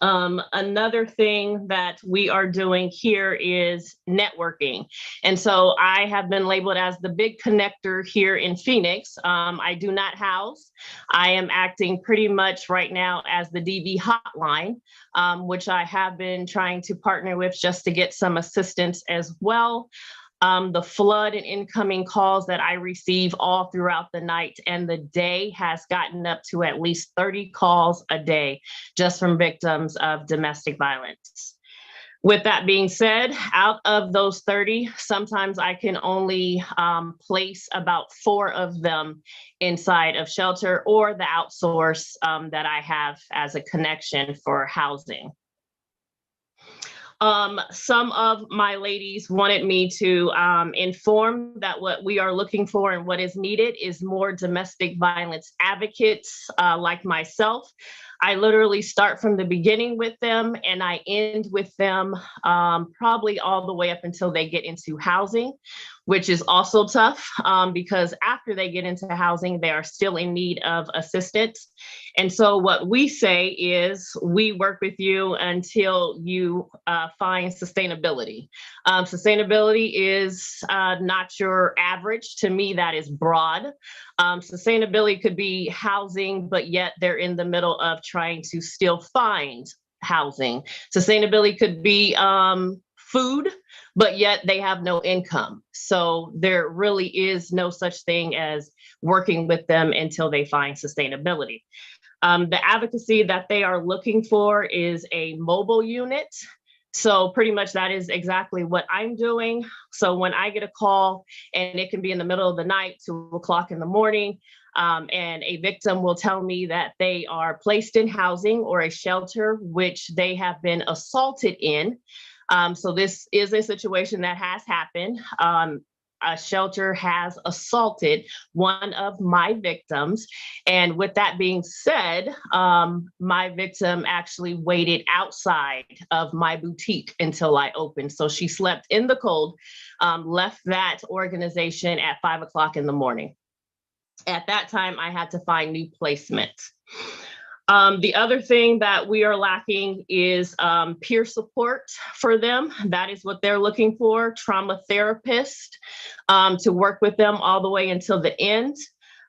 Another thing that we are doing here is networking. And so I have been labeled as the big connector here in Phoenix. I do not house. I am acting pretty much right now as the DV hotline, which I have been trying to partner with just to get some assistance as well. The flood and incoming calls that I receive all throughout the night and the day has gotten up to at least 30 calls a day just from victims of domestic violence. With that being said, out of those 30, sometimes I can only place about 4 of them inside of shelter or the outsource that I have as a connection for housing. Some of my ladies wanted me to inform that what we are looking for and what is needed is more domestic violence advocates like myself. I literally start from the beginning with them and I end with them probably all the way up until they get into housing, which is also tough because after they get into housing, they are still in need of assistance. And so what we say is we work with you until you find sustainability. Sustainability is not your average. To me, that is broad. Sustainability could be housing, but yet they're in the middle of trying to still find housing. Sustainability could be food, but yet they have no income. So there really is no such thing as working with them until they find sustainability. The advocacy that they are looking for is a mobile unit So pretty much that is exactly what I'm doing. So when I get a call, and it can be in the middle of the night, 2 o'clock in the morning, and a victim will tell me that they are placed in housing or a shelter, which they have been assaulted in. So this is a situation that has happened. A shelter has assaulted one of my victims. And with that being said, my victim actually waited outside of my boutique until I opened. So she slept in the cold, left that organization at 5 o'clock in the morning. At that time, I had to find new placement. The other thing that we are lacking is peer support for them. That is what they're looking for, trauma therapist to work with them all the way until the end.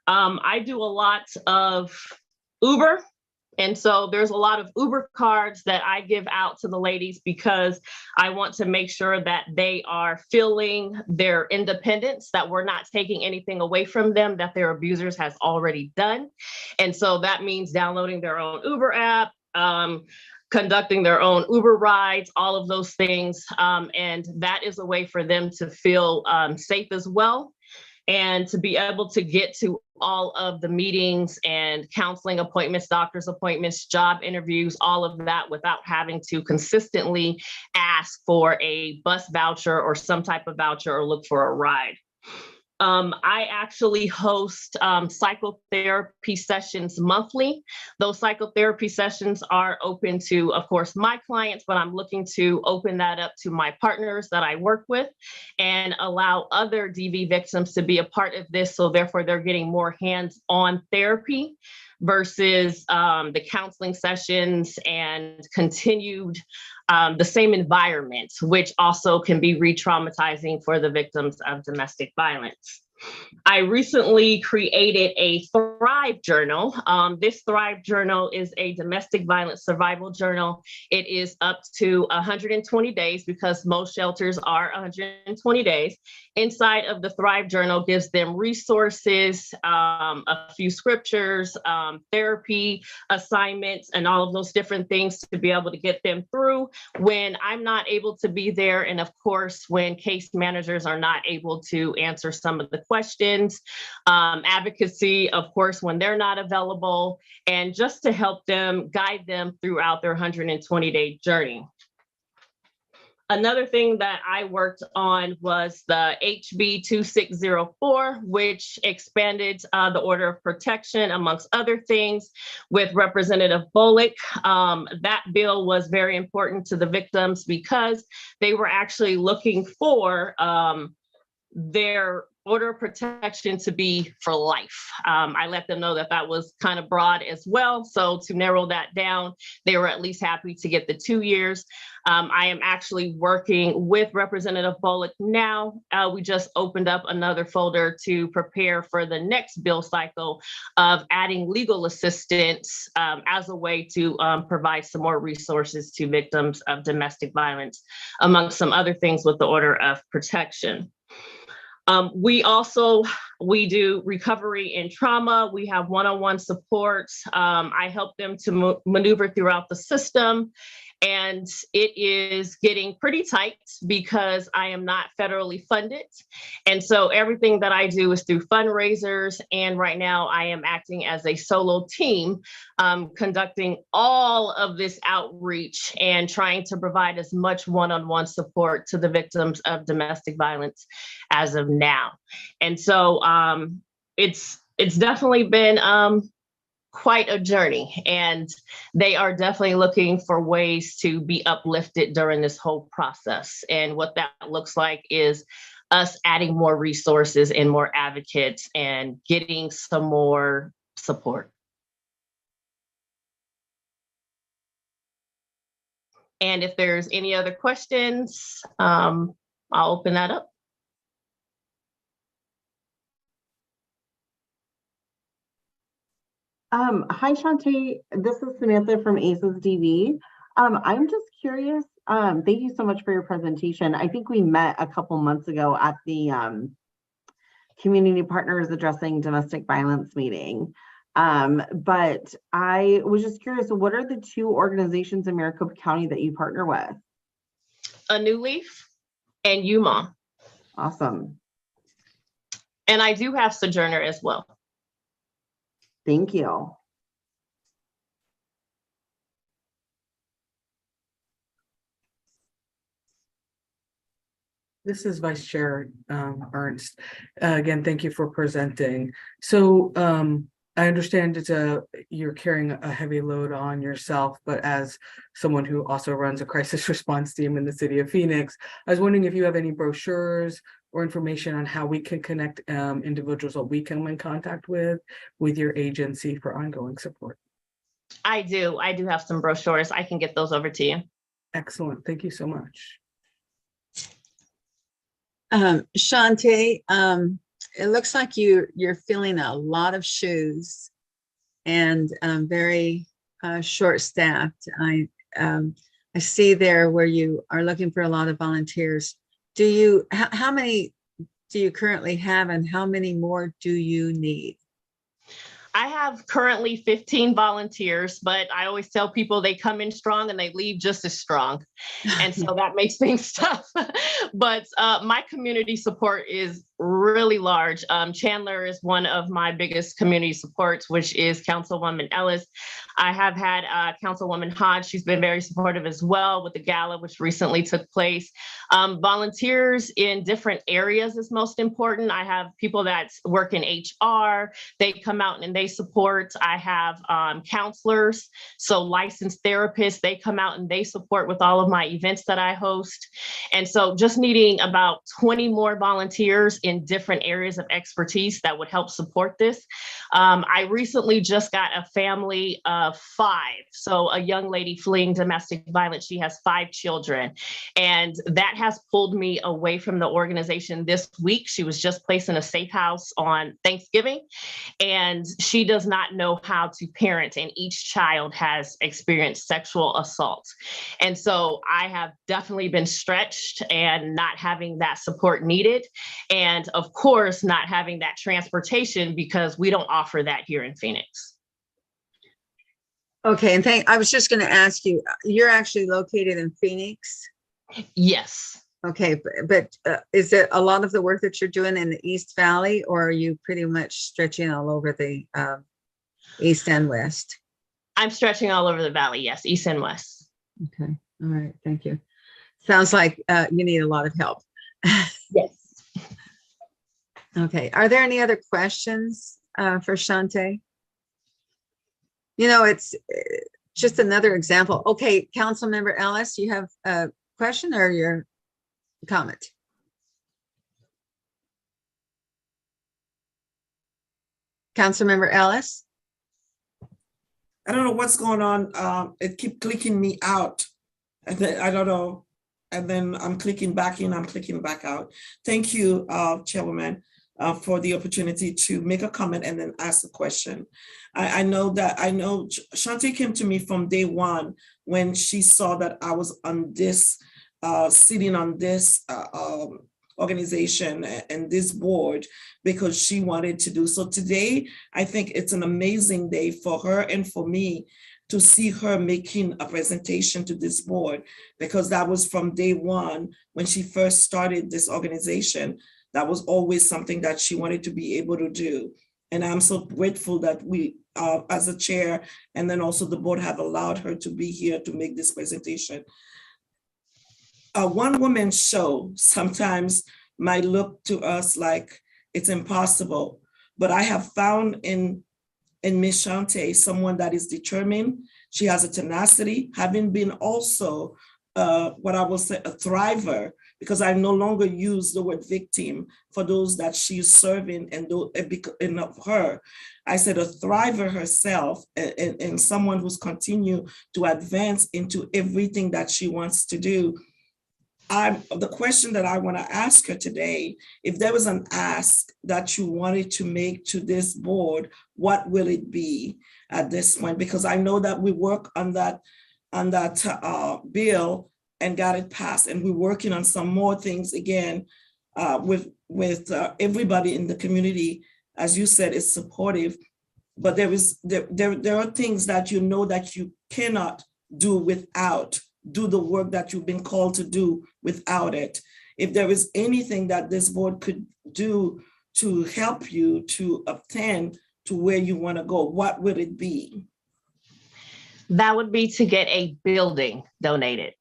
I do a lot of Uber. And so there's a lot of Uber cards that I give out to the ladies because I want to make sure that they are feeling their independence, that we're not taking anything away from them that their abusers has already done. And so that means downloading their own Uber app, conducting their own Uber rides, all of those things. And that is a way for them to feel safe as well, and to be able to get to all of the meetings and counseling appointments, doctor's appointments, job interviews, all of that without having to consistently ask for a bus voucher or some type of voucher or look for a ride. I actually host psychotherapy sessions monthly. Those psychotherapy sessions are open to, of course, my clients, but I'm looking to open that up to my partners that I work with and allow other DV victims to be a part of this. So therefore, they're getting more hands-on therapy versus the counseling sessions and continued the same environment, which also can be re-traumatizing for the victims of domestic violence. I recently created a Thrive Journal. This Thrive Journal is a domestic violence survival journal. It is up to 120 days because most shelters are 120 days. Inside of the Thrive Journal gives them resources, a few scriptures, therapy assignments, and all of those different things to be able to get them through when I'm not able to be there. And of course, when case managers are not able to answer some of the questions, advocacy, of course, when they're not available, and just to help them, guide them throughout their 120-day journey. Another thing that I worked on was the HB 2604, which expanded the order of protection, amongst other things, with Representative Bullock. That bill was very important to the victims because they were actually looking for their order of protection to be for life. I let them know that that was kind of broad as well. So to narrow that down, they were at least happy to get the 2 years. I am actually working with Representative Bullock now. We just opened up another folder to prepare for the next bill cycle of adding legal assistance as a way to provide some more resources to victims of domestic violence, amongst some other things with the order of protection. We do recovery and trauma. We have one-on-one support. I help them to maneuver throughout the system. And it is getting pretty tight because I am not federally funded. And so everything that I do is through fundraisers. And right now I am acting as a solo team, conducting all of this outreach and trying to provide as much one-on-one support to the victims of domestic violence as of now. And so it's definitely been quite a journey, and they are definitely looking for ways to be uplifted during this whole process. And what that looks like is us adding more resources and more advocates and getting some more support. And if there's any other questions, I'll open that up. Hi, Shantae. This is Samantha from ACES DV. I'm just curious. Thank you so much for your presentation. I think we met a couple months ago at the Community Partners Addressing Domestic Violence meeting. But I was just curious, what are the 2 organizations in Maricopa County that you partner with? A New Leaf, and UMA. Awesome. And I do have Sojourner as well. Thank you. This is Vice Chair Ernst. Again, thank you for presenting. So I understand you're carrying a heavy load on yourself, but as someone who also runs a crisis response team in the city of Phoenix, I was wondering if you have any brochures or information on how we can connect individuals that we come in contact with your agency for ongoing support. I do have some brochures. I can get those over to you. Excellent. Thank you so much. Shante, it looks like you're filling a lot of shoes and very short-staffed. I see there where you are looking for a lot of volunteers. How many do you currently have, and how many more do you need? I have currently 15 volunteers, but I always tell people they come in strong and they leave just as strong. And so that makes things tough. But my community support is really large. Chandler is one of my biggest community supports, which is Councilwoman Ellis. I have had Councilwoman Hodge. She's been very supportive as well with the gala, which recently took place. Volunteers in different areas is most important. I have people that work in HR. They come out and they support. I have counselors, so licensed therapists. They come out and they support with all of my events that I host. And so just needing about 20 more volunteers in different areas of expertise that would help support this. I recently just got a family of 5. So a young lady fleeing domestic violence, she has 5 children. And that has pulled me away from the organization this week. She was just placed in a safe house on Thanksgiving, and she does not know how to parent, and each child has experienced sexual assault. And so I have definitely been stretched and not having that support needed. And of course, not having that transportation because we don't offer that here in Phoenix. Okay, and I was just going to ask you, you're actually located in Phoenix? Yes. Okay, but is it a lot of the work that you're doing in the East Valley, or are you pretty much stretching all over the East and West? I'm stretching all over the valley, yes, East and West. Okay, all right, thank you. Sounds like you need a lot of help. Yes. Okay, are there any other questions for Shante? You know, it's just another example. Okay, Councilmember Ellis, you have a question or your comment? Councilmember Ellis? I don't know what's going on. It keeps clicking me out. And then I don't know. And then I'm clicking back in, I'm clicking back out. Thank you, Chairwoman, for the opportunity to make a comment and then ask a question. I know Shante came to me from day one when she saw that I was on this, sitting on this organization and this board because she wanted to do. So today, I think it's an amazing day for her and for me to see her making a presentation to this board, because that was from day one when she first started this organization. That was always something that she wanted to be able to do. And I'm so grateful that we, as a chair, and then also the board have allowed her to be here to make this presentation. A one-woman show sometimes might look to us like it's impossible, but I have found in Miss Shante someone that is determined. She has a tenacity, having been also what I will say a thriver, because I no longer use the word victim for those that she's serving and of her. I said a thriver herself and someone who's continued to advance into everything that she wants to do. The question that I want to ask her today, if there was an ask that you wanted to make to this board, what will it be at this point? Because I know that we work on that bill and got it passed, and we're working on some more things again with everybody in the community. As you said, is supportive, but there are things that you know that you cannot do without do the work that you've been called to do without it. If there is anything that this board could do to help you to obtain to where you want to go, what would it be? That would be to get a building donated.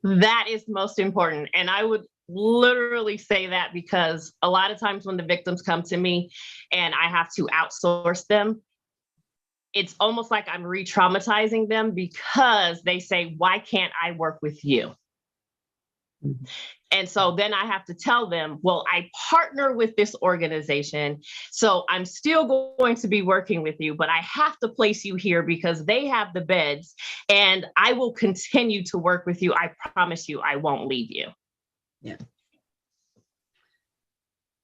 That is most important. And I would literally say that because a lot of times when the victims come to me and I have to outsource them, it's almost like I'm re-traumatizing them because they say, why can't I work with you? Mhm. And so then I have to tell them, well, I partner with this organization, so I'm still going to be working with you, but I have to place you here because they have the beds, and I will continue to work with you. I promise you, I won't leave you. Yeah.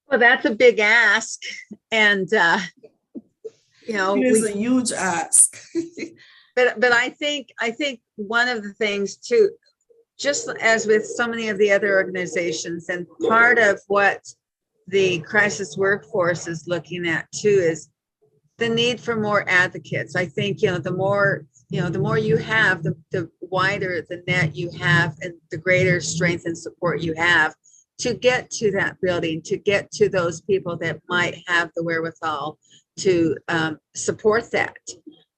Well, that's a big ask. And, you know, It is a huge ask. but I think one of the things too, just as with so many of the other organizations, and part of what the crisis workforce is looking at too is the need for more advocates. I think, the more you have, the wider the net you have, and the greater strength and support you have to get to that building, to get to those people that might have the wherewithal to support that.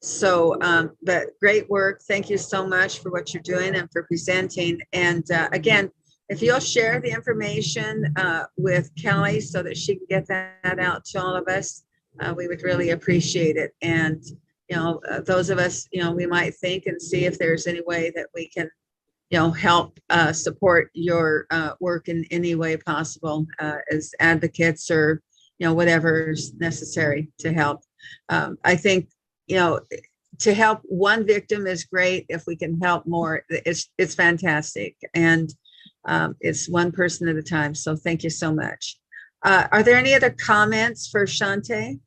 So, but great work. Thank you so much for what you're doing and for presenting. And again, if you'll share the information with Kelly so that she can get that out to all of us, we would really appreciate it. And, those of us, we might think and see if there's any way that we can, help support your work in any way possible as advocates or, whatever's necessary to help. I think, to help one victim is great. If we can help more, it's fantastic. And it's one person at a time. So thank you so much. Are there any other comments for Shante?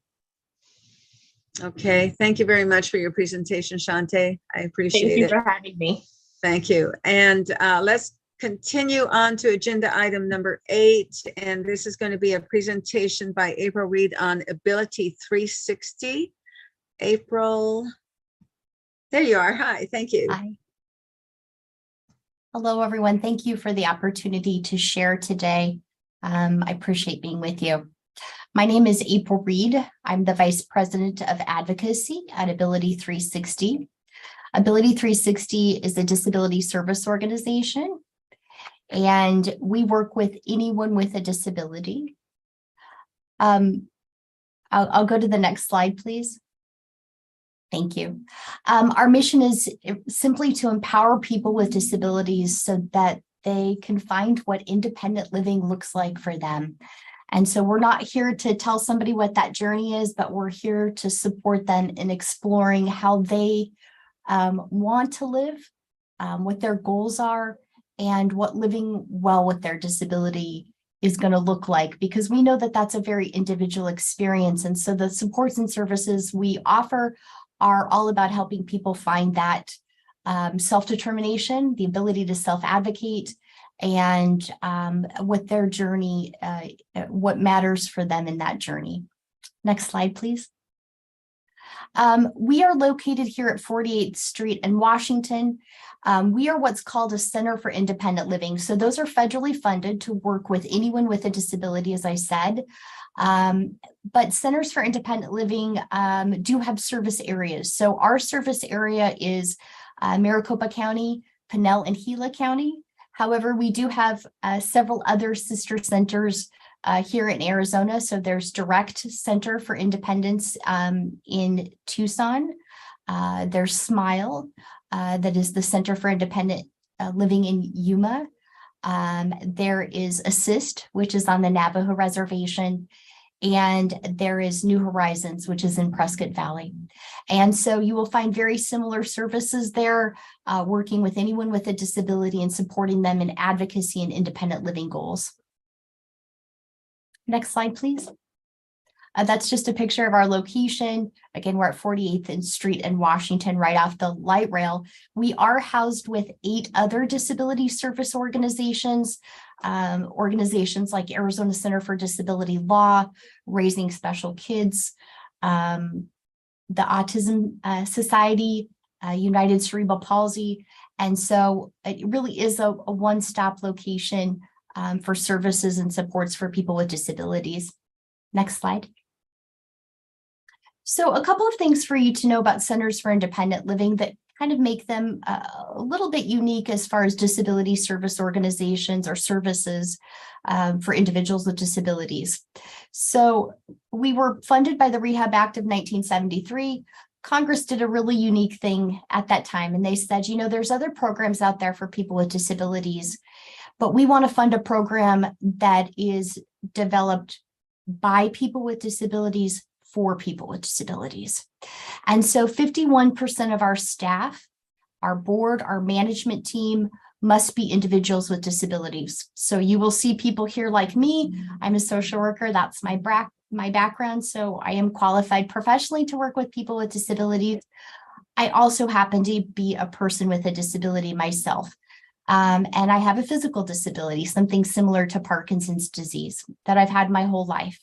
Okay, thank you very much for your presentation, Shante. I appreciate it. Thank you for having me. Thank you. And let's continue on to agenda item number 8. And this is going to be a presentation by April Reed on Ability 360. April, there you are. Hi, thank you. Hi. Hello, everyone. Thank you for the opportunity to share today. I appreciate being with you. My name is April Reed. I'm the Vice President of Advocacy at Ability 360. Ability 360 is a disability service organization, and we work with anyone with a disability. I'll go to the next slide, please. Thank you. Our mission is simply to empower people with disabilities so that they can find what independent living looks like for them. And so we're not here to tell somebody what that journey is, but we're here to support them in exploring how they want to live, what their goals are, and what living well with their disability is going to look like, because we know that that's a very individual experience. And so the supports and services we offer are all about helping people find that self-determination, the ability to self-advocate, and what their journey, what matters for them in that journey. Next slide, please. We are located here at 48th Street in Washington. We are what's called a Center for Independent Living. So those are federally funded to work with anyone with a disability, as I said. But Centers for Independent Living do have service areas. So our service area is Maricopa County, Pinal, and Gila County. However, we do have several other sister centers here in Arizona. So there's Direct Center for Independence in Tucson. There's Smile, that is the Center for Independent Living in Yuma. There is Assist, which is on the Navajo Reservation. And there is New Horizons, which is in Prescott Valley. And so you will find very similar services there, working with anyone with a disability and supporting them in advocacy and independent living goals. Next slide, please. That's just a picture of our location. Again, we're at 48th Street in Washington, right off the light rail. We are housed with 8 other disability service organizations, organizations like Arizona Center for Disability Law, Raising Special Kids, the Autism Society, United Cerebral Palsy. And so it really is a one-stop location for services and supports for people with disabilities. Next slide. So a couple of things for you to know about Centers for Independent Living that kind of make them a little bit unique as far as disability service organizations or services for individuals with disabilities. So we were funded by the Rehab Act of 1973. Congress did a really unique thing at that time, and they said, you know, there's other programs out there for people with disabilities, but we want to fund a program that is developed by people with disabilities for people with disabilities. And so 51% of our staff, our board, our management team must be individuals with disabilities. So you will see people here like me. I'm a social worker. That's my background. So I am qualified professionally to work with people with disabilities. I also happen to be a person with a disability myself. And I have a physical disability, something similar to Parkinson's disease that I've had my whole life.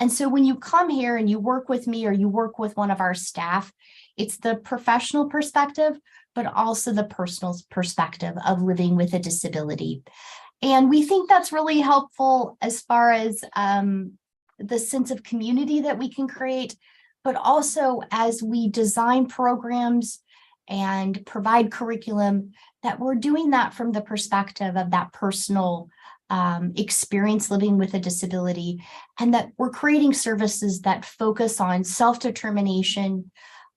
And so when you come here and you work with me or you work with one of our staff, it's the professional perspective, but also the personal perspective of living with a disability. And we think that's really helpful as far as the sense of community that we can create, but also as we design programs and provide curriculum, that we're doing that from the perspective of that personal experience living with a disability, and that we're creating services that focus on self-determination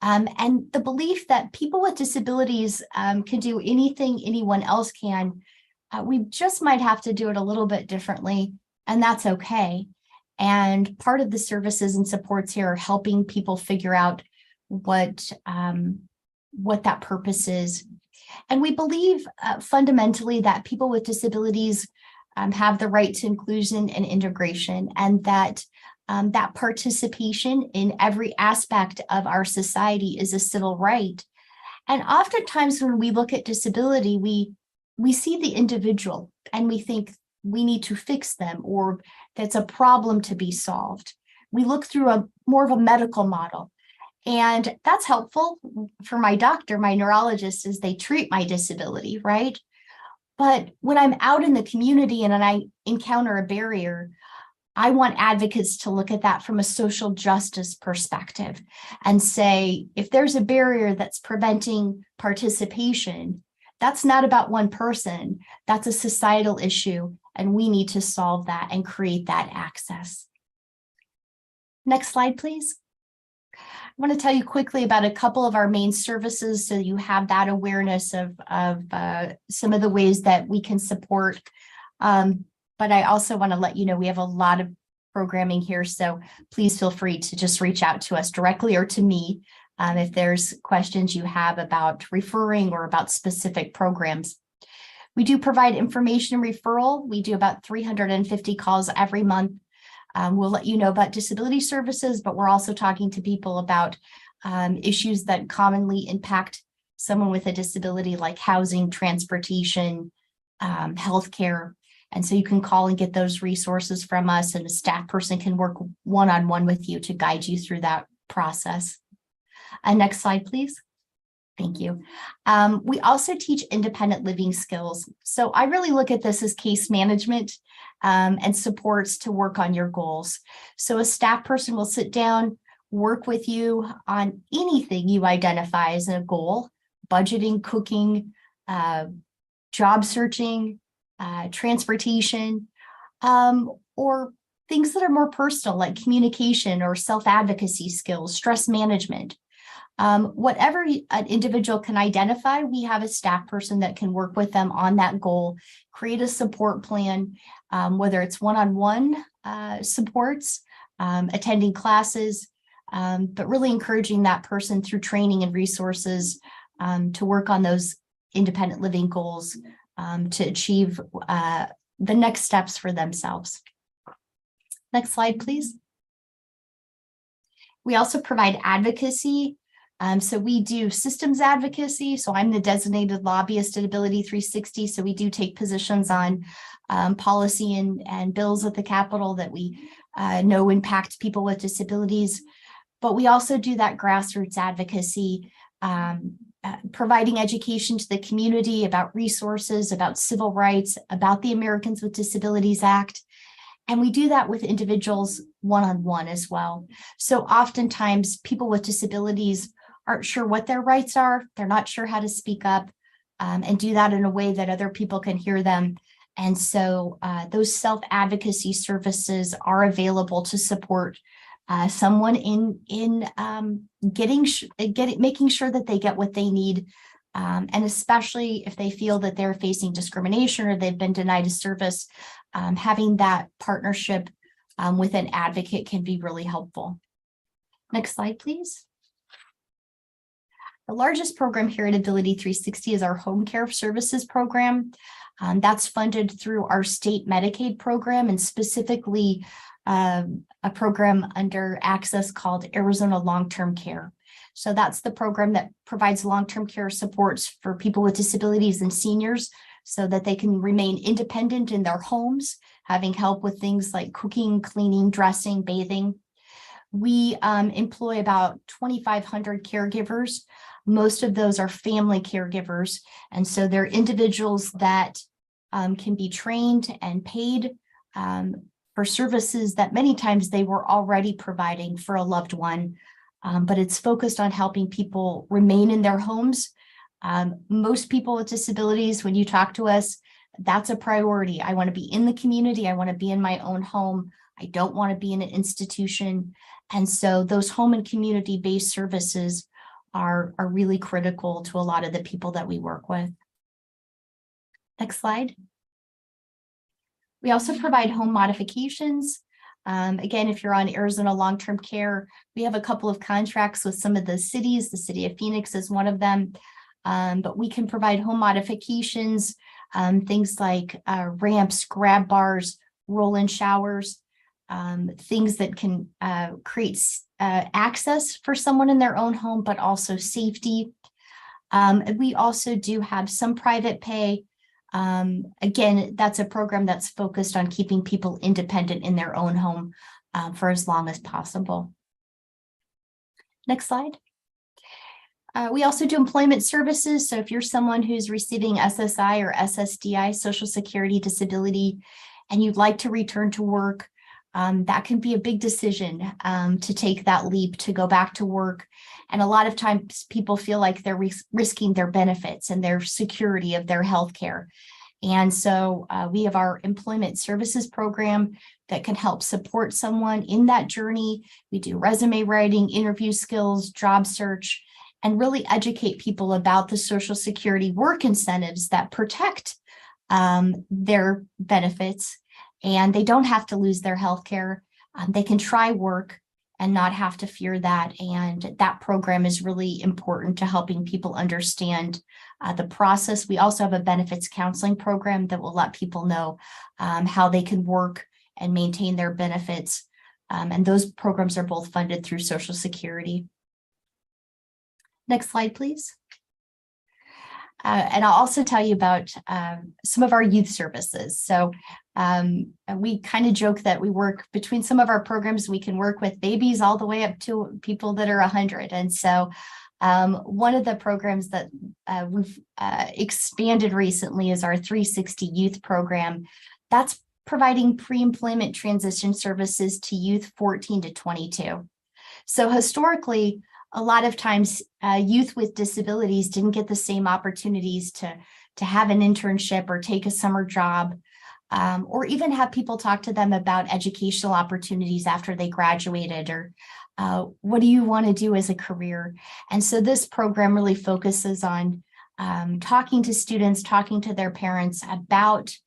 and the belief that people with disabilities can do anything anyone else can. We just might have to do it a little bit differently, and that's okay. And part of the services and supports here are helping people figure out what that purpose is. And we believe fundamentally that people with disabilities have the right to inclusion and integration, and that that participation in every aspect of our society is a civil right. And oftentimes when we look at disability, we see the individual and we think we need to fix them, or that's a problem to be solved. We look through a more of a medical model. And that's helpful for my doctor, my neurologist, as they treat my disability, right? But when I'm out in the community and I encounter a barrier, I want advocates to look at that from a social justice perspective and say, if there's a barrier that's preventing participation, that's not about one person, that's a societal issue, and we need to solve that and create that access. Next slide, please. I want to tell you quickly about a couple of our main services so you have that awareness of some of the ways that we can support. But I also want to let you know we have a lot of programming here, so please feel free to just reach out to us directly or to me if there's questions you have about referring or about specific programs. We do provide information and referral. We do about 350 calls every month. We'll let you know about disability services, but we're also talking to people about issues that commonly impact someone with a disability, like housing, transportation, healthcare. And so you can call and get those resources from us, and a staff person can work one-on-one with you to guide you through that process. Next slide, please. Thank you. We also teach independent living skills. So I really look at this as case management and supports to work on your goals. So a staff person will sit down, work with you on anything you identify as a goal: budgeting, cooking, job searching, transportation, or things that are more personal, like communication or self-advocacy skills, stress management. Whatever an individual can identify, we have a staff person that can work with them on that goal, create a support plan, whether it's one-on-one supports, attending classes, but really encouraging that person through training and resources to work on those independent living goals to achieve the next steps for themselves. Next slide, please. We also provide advocacy. So we do systems advocacy. So I'm the designated lobbyist at Ability 360. So we do take positions on policy and bills at the Capitol that we know impact people with disabilities. But we also do that grassroots advocacy, providing education to the community about resources, about civil rights, about the Americans with Disabilities Act. And we do that with individuals one-on-one as well. So oftentimes people with disabilities aren't sure what their rights are. They're not sure how to speak up and do that in a way that other people can hear them. And so those self-advocacy services are available to support someone in making sure that they get what they need. And especially if they feel that they're facing discrimination or they've been denied a service, having that partnership with an advocate can be really helpful. Next slide, please. The largest program here at Ability 360 is our home care services program. That's funded through our state Medicaid program, and specifically a program under Access called Arizona Long-Term Care. So that's the program that provides long-term care supports for people with disabilities and seniors so that they can remain independent in their homes, having help with things like cooking, cleaning, dressing, bathing. We employ about 2,500 caregivers. Most of those are family caregivers. And so they're individuals that can be trained and paid for services that many times they were already providing for a loved one. But it's focused on helping people remain in their homes. Most people with disabilities, when you talk to us, that's a priority. I want to be in the community. I want to be in my own home. I don't want to be in an institution. And so those home and community-based services are really critical to a lot of the people that we work with. Next slide. We also provide home modifications. Again, if you're on Arizona long-term care, we have a couple of contracts with some of the cities. The city of Phoenix is one of them. But we can provide home modifications, things like ramps, grab bars, roll-in showers, things that can create access for someone in their own home, but also safety. We also do have some private pay. Again, that's a program that's focused on keeping people independent in their own home for as long as possible. Next slide. We also do employment services. So if you're someone who's receiving SSI or SSDI, Social Security Disability, and you'd like to return to work, that can be a big decision to take that leap to go back to work. And a lot of times people feel like they're risking their benefits and their security of their health care. And so we have our employment services program that can help support someone in that journey. We do resume writing, interview skills, job search, and really educate people about the Social Security work incentives that protect their benefits. And they don't have to lose their health care. They can try work and not have to fear that. And that program is really important to helping people understand the process. We also have a benefits counseling program that will let people know how they can work and maintain their benefits. And those programs are both funded through Social Security. Next slide, please. And I'll also tell you about some of our youth services. So we kind of joke that we work between some of our programs, we can work with babies all the way up to people that are 100. And so one of the programs that we've expanded recently is our 360 Youth Program. That's providing pre-employment transition services to youth 14 to 22. So historically, a lot of times youth with disabilities didn't get the same opportunities to have an internship or take a summer job, or even have people talk to them about educational opportunities after they graduated, or what do you want to do as a career? And so this program really focuses on talking to students, talking to their parents about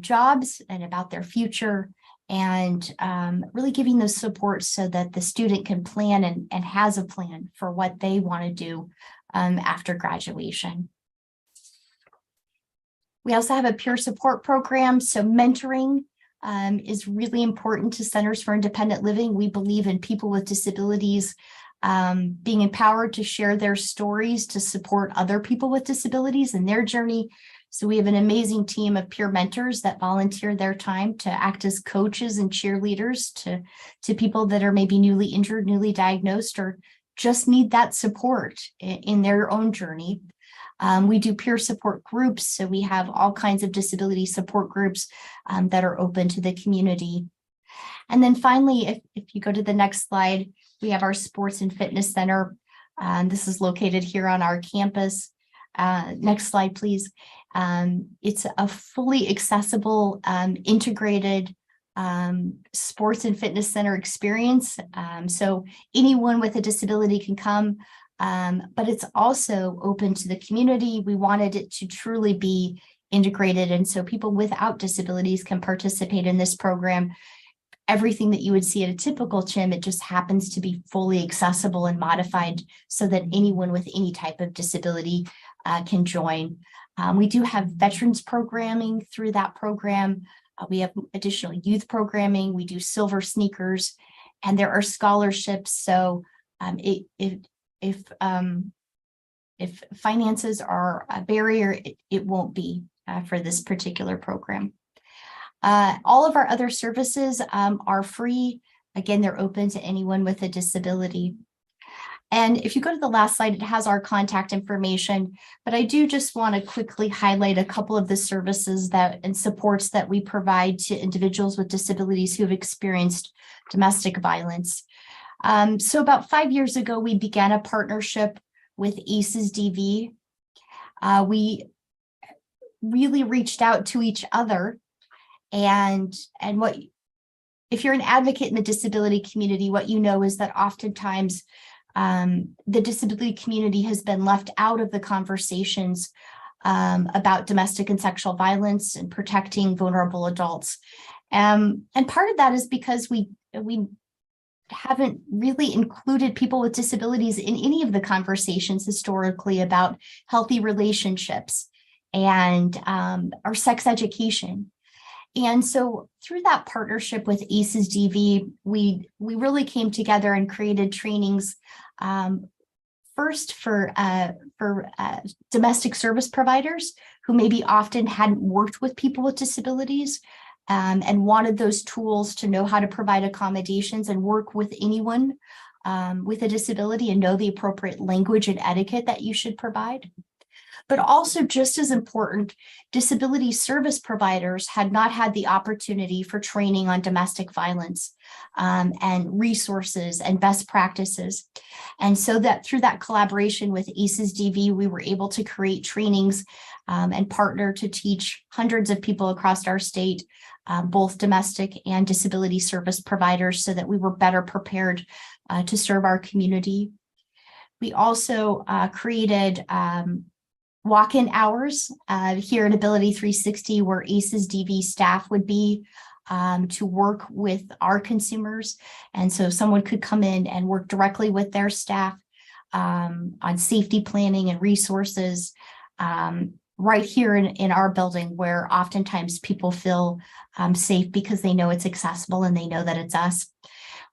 jobs and about their future, and really giving those support so that the student can plan and has a plan for what they want to do after graduation. We also have a peer support program. So mentoring is really important to Centers for Independent Living. We believe in people with disabilities being empowered to share their stories to support other people with disabilities in their journey So we have an amazing team of peer mentors that volunteer their time to act as coaches and cheerleaders to people that are maybe newly injured, newly diagnosed, or just need that support in their own journey. We do peer support groups, so we have all kinds of disability support groups that are open to the community. And then finally, if you go to the next slide, we have our sports and fitness center. This is located here on our campus. Next slide, please. It's a fully accessible, integrated sports and fitness center experience. So anyone with a disability can come, but it's also open to the community. We wanted it to truly be integrated, and so people without disabilities can participate in this program. Everything that you would see at a typical gym, it just happens to be fully accessible and modified so that anyone with any type of disability can join. We do have veterans programming through that program. We have additional youth programming. We do silver sneakers, and there are scholarships. So if finances are a barrier, it won't be for this particular program. All of our other services are free. Again, they're open to anyone with a disability. And if you go to the last slide, it has our contact information, but I do just want to quickly highlight a couple of the services and supports that we provide to individuals with disabilities who have experienced domestic violence. So about 5 years ago, we began a partnership with ACES DV. We really reached out to each other, and if you're an advocate in the disability community, what you know is that oftentimes the disability community has been left out of the conversations about domestic and sexual violence and protecting vulnerable adults. And part of that is because we haven't really included people with disabilities in any of the conversations historically about healthy relationships and our sex education. And so through that partnership with ACES DV, we really came together and created trainings first for domestic service providers who maybe often hadn't worked with people with disabilities and wanted those tools to know how to provide accommodations and work with anyone with a disability and know the appropriate language and etiquette that you should provide. But also, just as important, disability service providers had not had the opportunity for training on domestic violence and resources and best practices. And so that through that collaboration with ACES DV, we were able to create trainings and partner to teach hundreds of people across our state, both domestic and disability service providers, so that we were better prepared to serve our community. We also created walk-in hours here at Ability 360, where ACES DV staff would be to work with our consumers. And so someone could come in and work directly with their staff on safety planning and resources right here in our building, where oftentimes people feel safe because they know it's accessible and they know that it's us.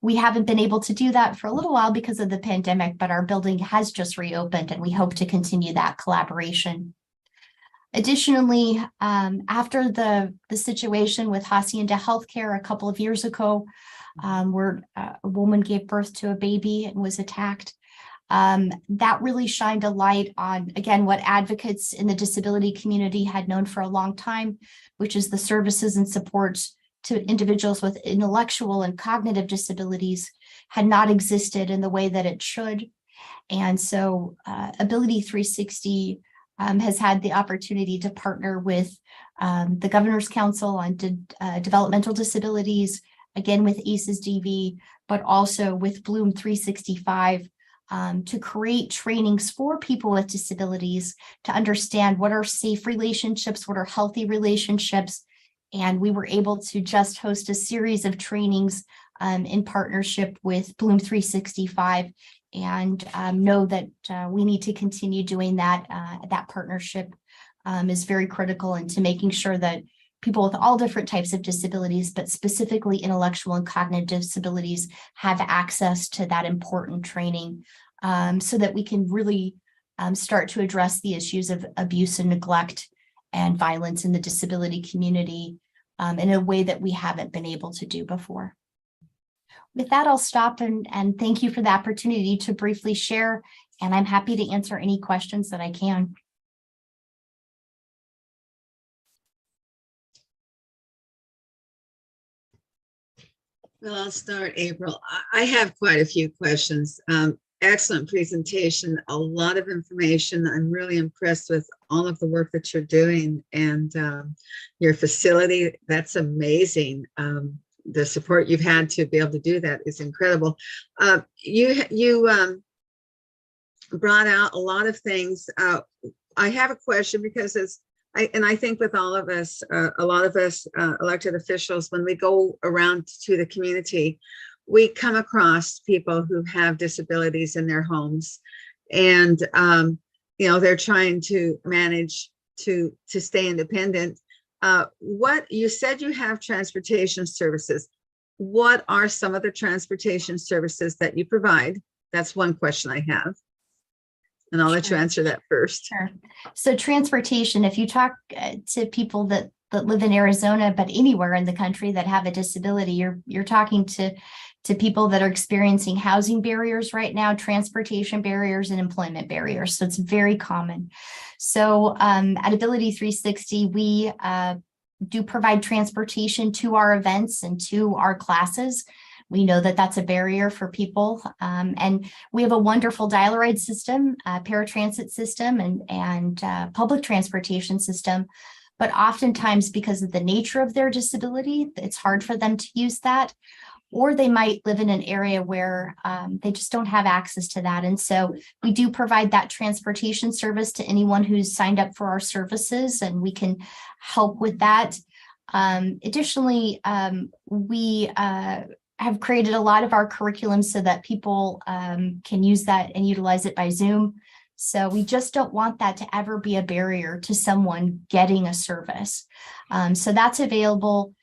We haven't been able to do that for a little while because of the pandemic, but our building has just reopened and we hope to continue that collaboration. Additionally, after the situation with Hacienda Healthcare a couple of years ago, where a woman gave birth to a baby and was attacked, that really shined a light on, again, what advocates in the disability community had known for a long time, which is the services and supports to individuals with intellectual and cognitive disabilities had not existed in the way that it should. And so Ability 360 has had the opportunity to partner with the Governor's Council on Developmental Disabilities, again with ACES DV, but also with Bloom 365 to create trainings for people with disabilities to understand what are safe relationships, what are healthy relationships. And we were able to just host a series of trainings in partnership with Bloom 365 and know that we need to continue doing that. That partnership is very critical into making sure that people with all different types of disabilities, but specifically intellectual and cognitive disabilities, have access to that important training so that we can really start to address the issues of abuse and neglect and violence in the disability community in a way that we haven't been able to do before. With that, I'll stop and thank you for the opportunity to briefly share, and I'm happy to answer any questions that I can. Well, I'll start, April. I have quite a few questions. Excellent presentation, a lot of information. I'm really impressed with all of the work that you're doing, and your facility. That's amazing. The support you've had to be able to do that is incredible. You brought out a lot of things. I have a question because I think with all of us, a lot of us elected officials, when we go around to the community, we come across people who have disabilities in their homes, and they're trying to manage to stay independent. What you said, you have transportation services. What are some of the transportation services that you provide? That's one question I have, and I'll let you answer that first. Sure. So transportation, if you talk to people that live in Arizona, but anywhere in the country that have a disability, you're talking to people that are experiencing housing barriers right now, transportation barriers, and employment barriers. So it's very common. So at Ability 360, we do provide transportation to our events and to our classes. We know that that's a barrier for people. And we have a wonderful dial-a-ride system, paratransit system, and public transportation system. But oftentimes, because of the nature of their disability, it's hard for them to use that. Or they might live in an area where they just don't have access to that. And so we do provide that transportation service to anyone who's signed up for our services, and we can help with that. Additionally, we have created a lot of our curriculum so that people can use that and utilize it by Zoom. So we just don't want that to ever be a barrier to someone getting a service. So that's available.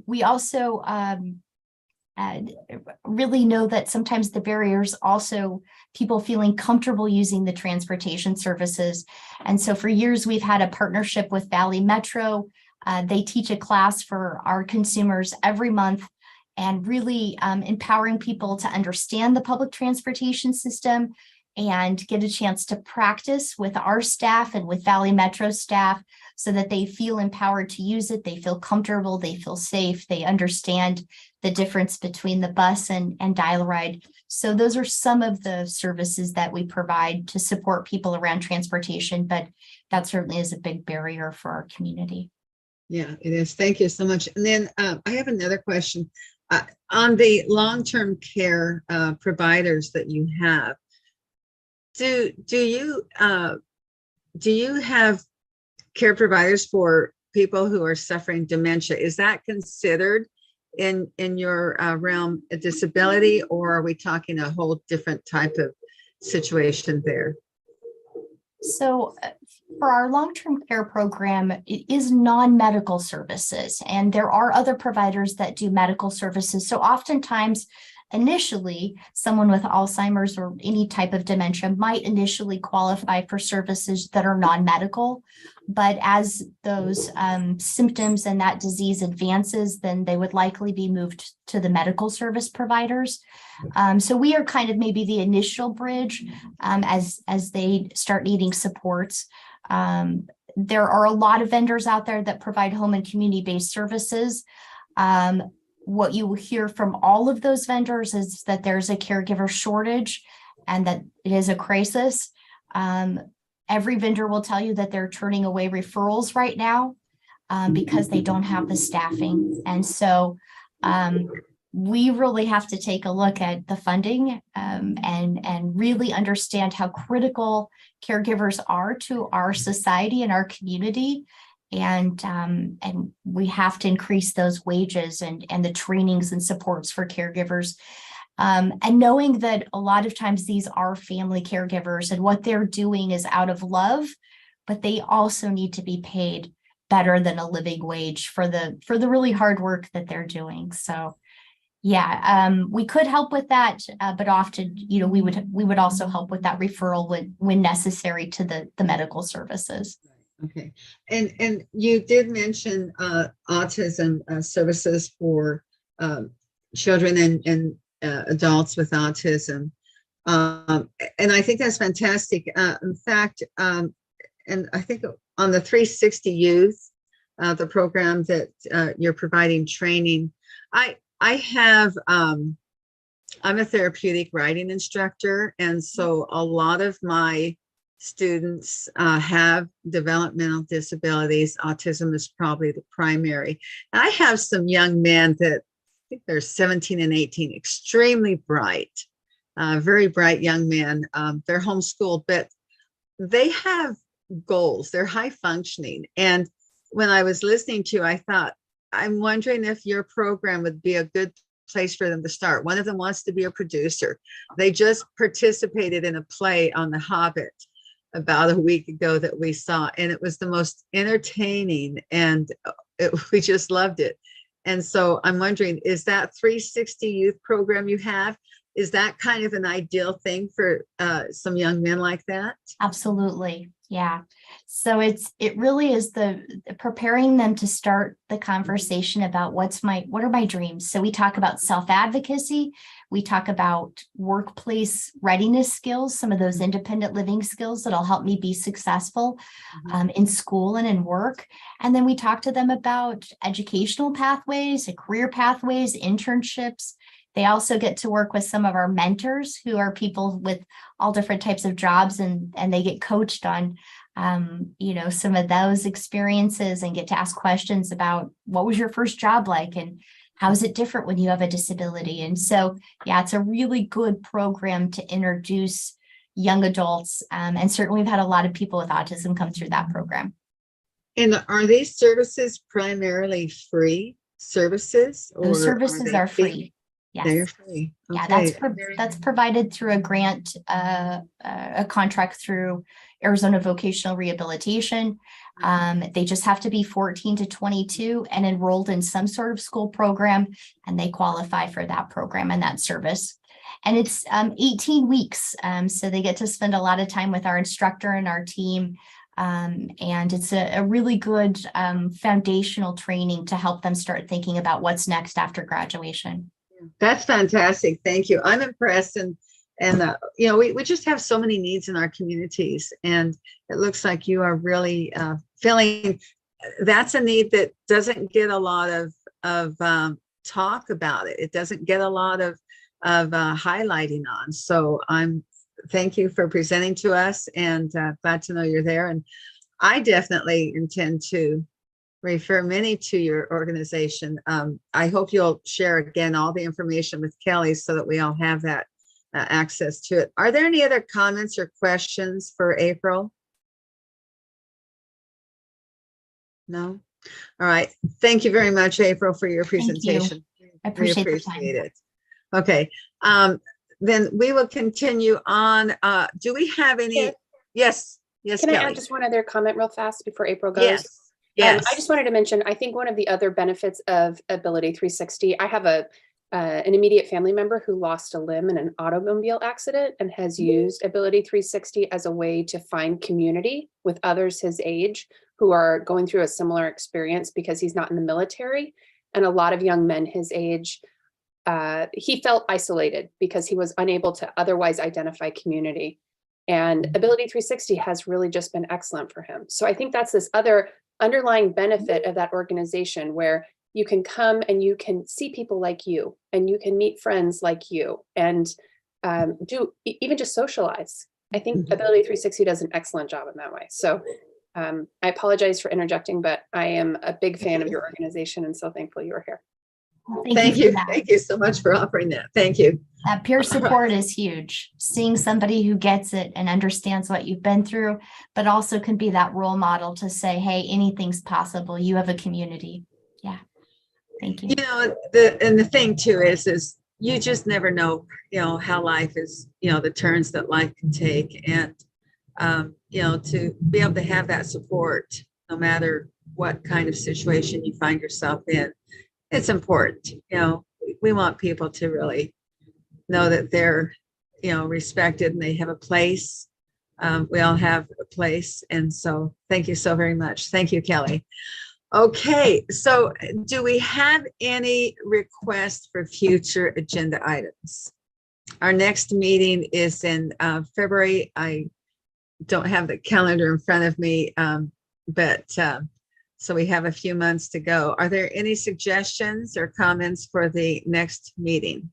We also really know that sometimes the barriers also people feeling comfortable using the transportation services. And so for years, we've had a partnership with Valley Metro. They teach a class for our consumers every month, and really empowering people to understand the public transportation system and get a chance to practice with our staff and with Valley Metro staff so that they feel empowered to use it, they feel comfortable, they feel safe, they understand the difference between the bus and dial-a-ride. So those are some of the services that we provide to support people around transportation, but that certainly is a big barrier for our community. Yeah, it is. Thank you so much. And then I have another question. On the long-term care providers that you have, do you have care providers for people who are suffering dementia? Is that considered in your realm a disability, or are we talking a whole different type of situation there? So for our long-term care program, it is non-medical services, and there are other providers that do medical services. So oftentimes, initially, someone with Alzheimer's or any type of dementia might initially qualify for services that are non-medical. But as those symptoms and that disease advances, then they would likely be moved to the medical service providers. So we are kind of maybe the initial bridge as they start needing supports. There are a lot of vendors out there that provide home and community-based services. What you will hear from all of those vendors is that there's a caregiver shortage and that it is a crisis. Every vendor will tell you that they're turning away referrals right now because they don't have the staffing. And so we really have to take a look at the funding and really understand how critical caregivers are to our society and our community. And we have to increase those wages and the trainings and supports for caregivers. And knowing that a lot of times these are family caregivers and what they're doing is out of love, but they also need to be paid better than a living wage for the really hard work that they're doing. So yeah, we could help with that, but often, we would also help with that referral when necessary to the medical services. Okay, and you did mention autism services for children and adults with autism. And I think that's fantastic. In fact, and I think on the 360 Youth, the program that you're providing training, I have, I'm a therapeutic writing instructor, and so a lot of my students have developmental disabilities. Autism is probably the primary. And I have some young men that I think they're 17 and 18, extremely bright, very bright young men. They're homeschooled, but they have goals. They're high functioning. And when I was listening to you, I thought, I'm wondering if your program would be a good place for them to start. One of them wants to be a producer. They just participated in a play on The Hobbit about a week ago that we saw, and it was the most entertaining, and we just loved it. And so I'm wondering, is that 360 Youth program you have, is that kind of an ideal thing for some young men like that? Absolutely. Yeah. So it really is the preparing them to start the conversation about what are my dreams. So we talk about self-advocacy. We talk about workplace readiness skills, some of those independent living skills that'll help me be successful in school and in work. And then we talk to them about educational pathways, career pathways, internships. They also get to work with some of our mentors who are people with all different types of jobs, and they get coached on, some of those experiences, and get to ask questions about what was your first job like and how is it different when you have a disability. And so, yeah, it's a really good program to introduce young adults. And certainly we've had a lot of people with autism come through that program. And are these services primarily free services? Those services are free. Yes. They're free. Yeah, Okay. that's provided through a grant, a contract through Arizona Vocational Rehabilitation. They just have to be 14 to 22 and enrolled in some sort of school program, and they qualify for that program and that service. And it's 18 weeks, so they get to spend a lot of time with our instructor and our team. And it's a really good foundational training to help them start thinking about what's next after graduation. That's fantastic. Thank you. I'm impressed. And we just have so many needs in our communities, and it looks like you are really filling. That's a need that doesn't get a lot of talk about it. It doesn't get a lot of highlighting on. So thank you for presenting to us, and glad to know you're there. And I definitely intend to refer many to your organization. I hope you'll share again all the information with Kelly so that we all have that access to it. Are there any other comments or questions for April? No? All right. Thank you very much, April, for your presentation. I appreciate it. Okay. Then we will continue on. Do we have any? Yes. Yes, Can Kelly. I add just one other comment real fast before April goes? Yes. I just wanted to mention, I think one of the other benefits of Ability 360, I have an immediate family member who lost a limb in an automobile accident and has used Ability 360 as a way to find community with others his age who are going through a similar experience because he's not in the military. And a lot of young men his age, he felt isolated because he was unable to otherwise identify community. And Ability 360 has really just been excellent for him. So I think that's this other underlying benefit of that organization, where you can come and you can see people like you, and you can meet friends like you, and even just socialize. I think Ability 360 does an excellent job in that way. So I apologize for interjecting, but I am a big fan of your organization, and so thankful you are here. Thank you. Thank you so much for offering that. Thank you. That peer support is huge. Seeing somebody who gets it and understands what you've been through, but also can be that role model to say, hey, anything's possible. You have a community. Yeah. Thank you. The thing too is you just never know, how life is, the turns that life can take. And, to be able to have that support, no matter what kind of situation you find yourself in, it's important. We want people to really know that they're, respected and they have a place we all have a place. And so thank you so very much. Thank you, Kelly. Okay, so do we have any requests for future agenda items? Our next meeting is in February. I don't have the calendar in front of me, but so we have a few months to go. Are there any suggestions or comments for the next meeting?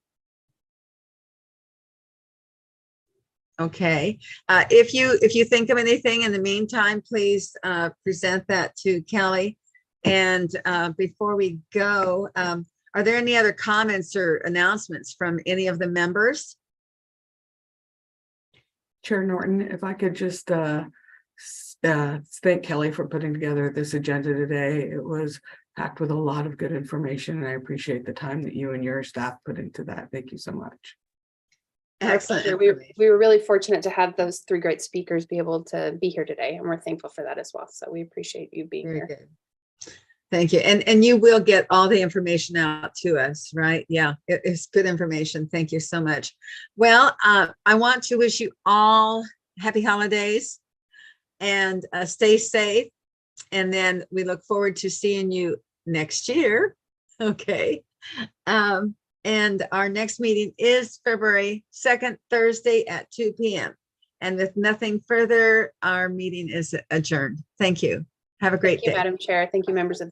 Okay, if you think of anything in the meantime, please present that to Kelly. And before we go, are there any other comments or announcements from any of the members? Chair Norton, if I could just thank Kelly for putting together this agenda today. It was packed with a lot of good information, and I appreciate the time that you and your staff put into that. Thank you so much. Excellent. Sure. We were really fortunate to have those three great speakers be able to be here today, and we're thankful for that as well. So we appreciate you being Very here. good. Thank you. And you will get all the information out to us, right? Yeah, it's good information. Thank you so much. Well, I want to wish you all happy holidays and stay safe. And then we look forward to seeing you next year. Okay. And our next meeting is February 2nd, Thursday at 2 p.m. And with nothing further, our meeting is adjourned. Thank you. Have a great day. Thank you, Madam Chair. Thank you, members of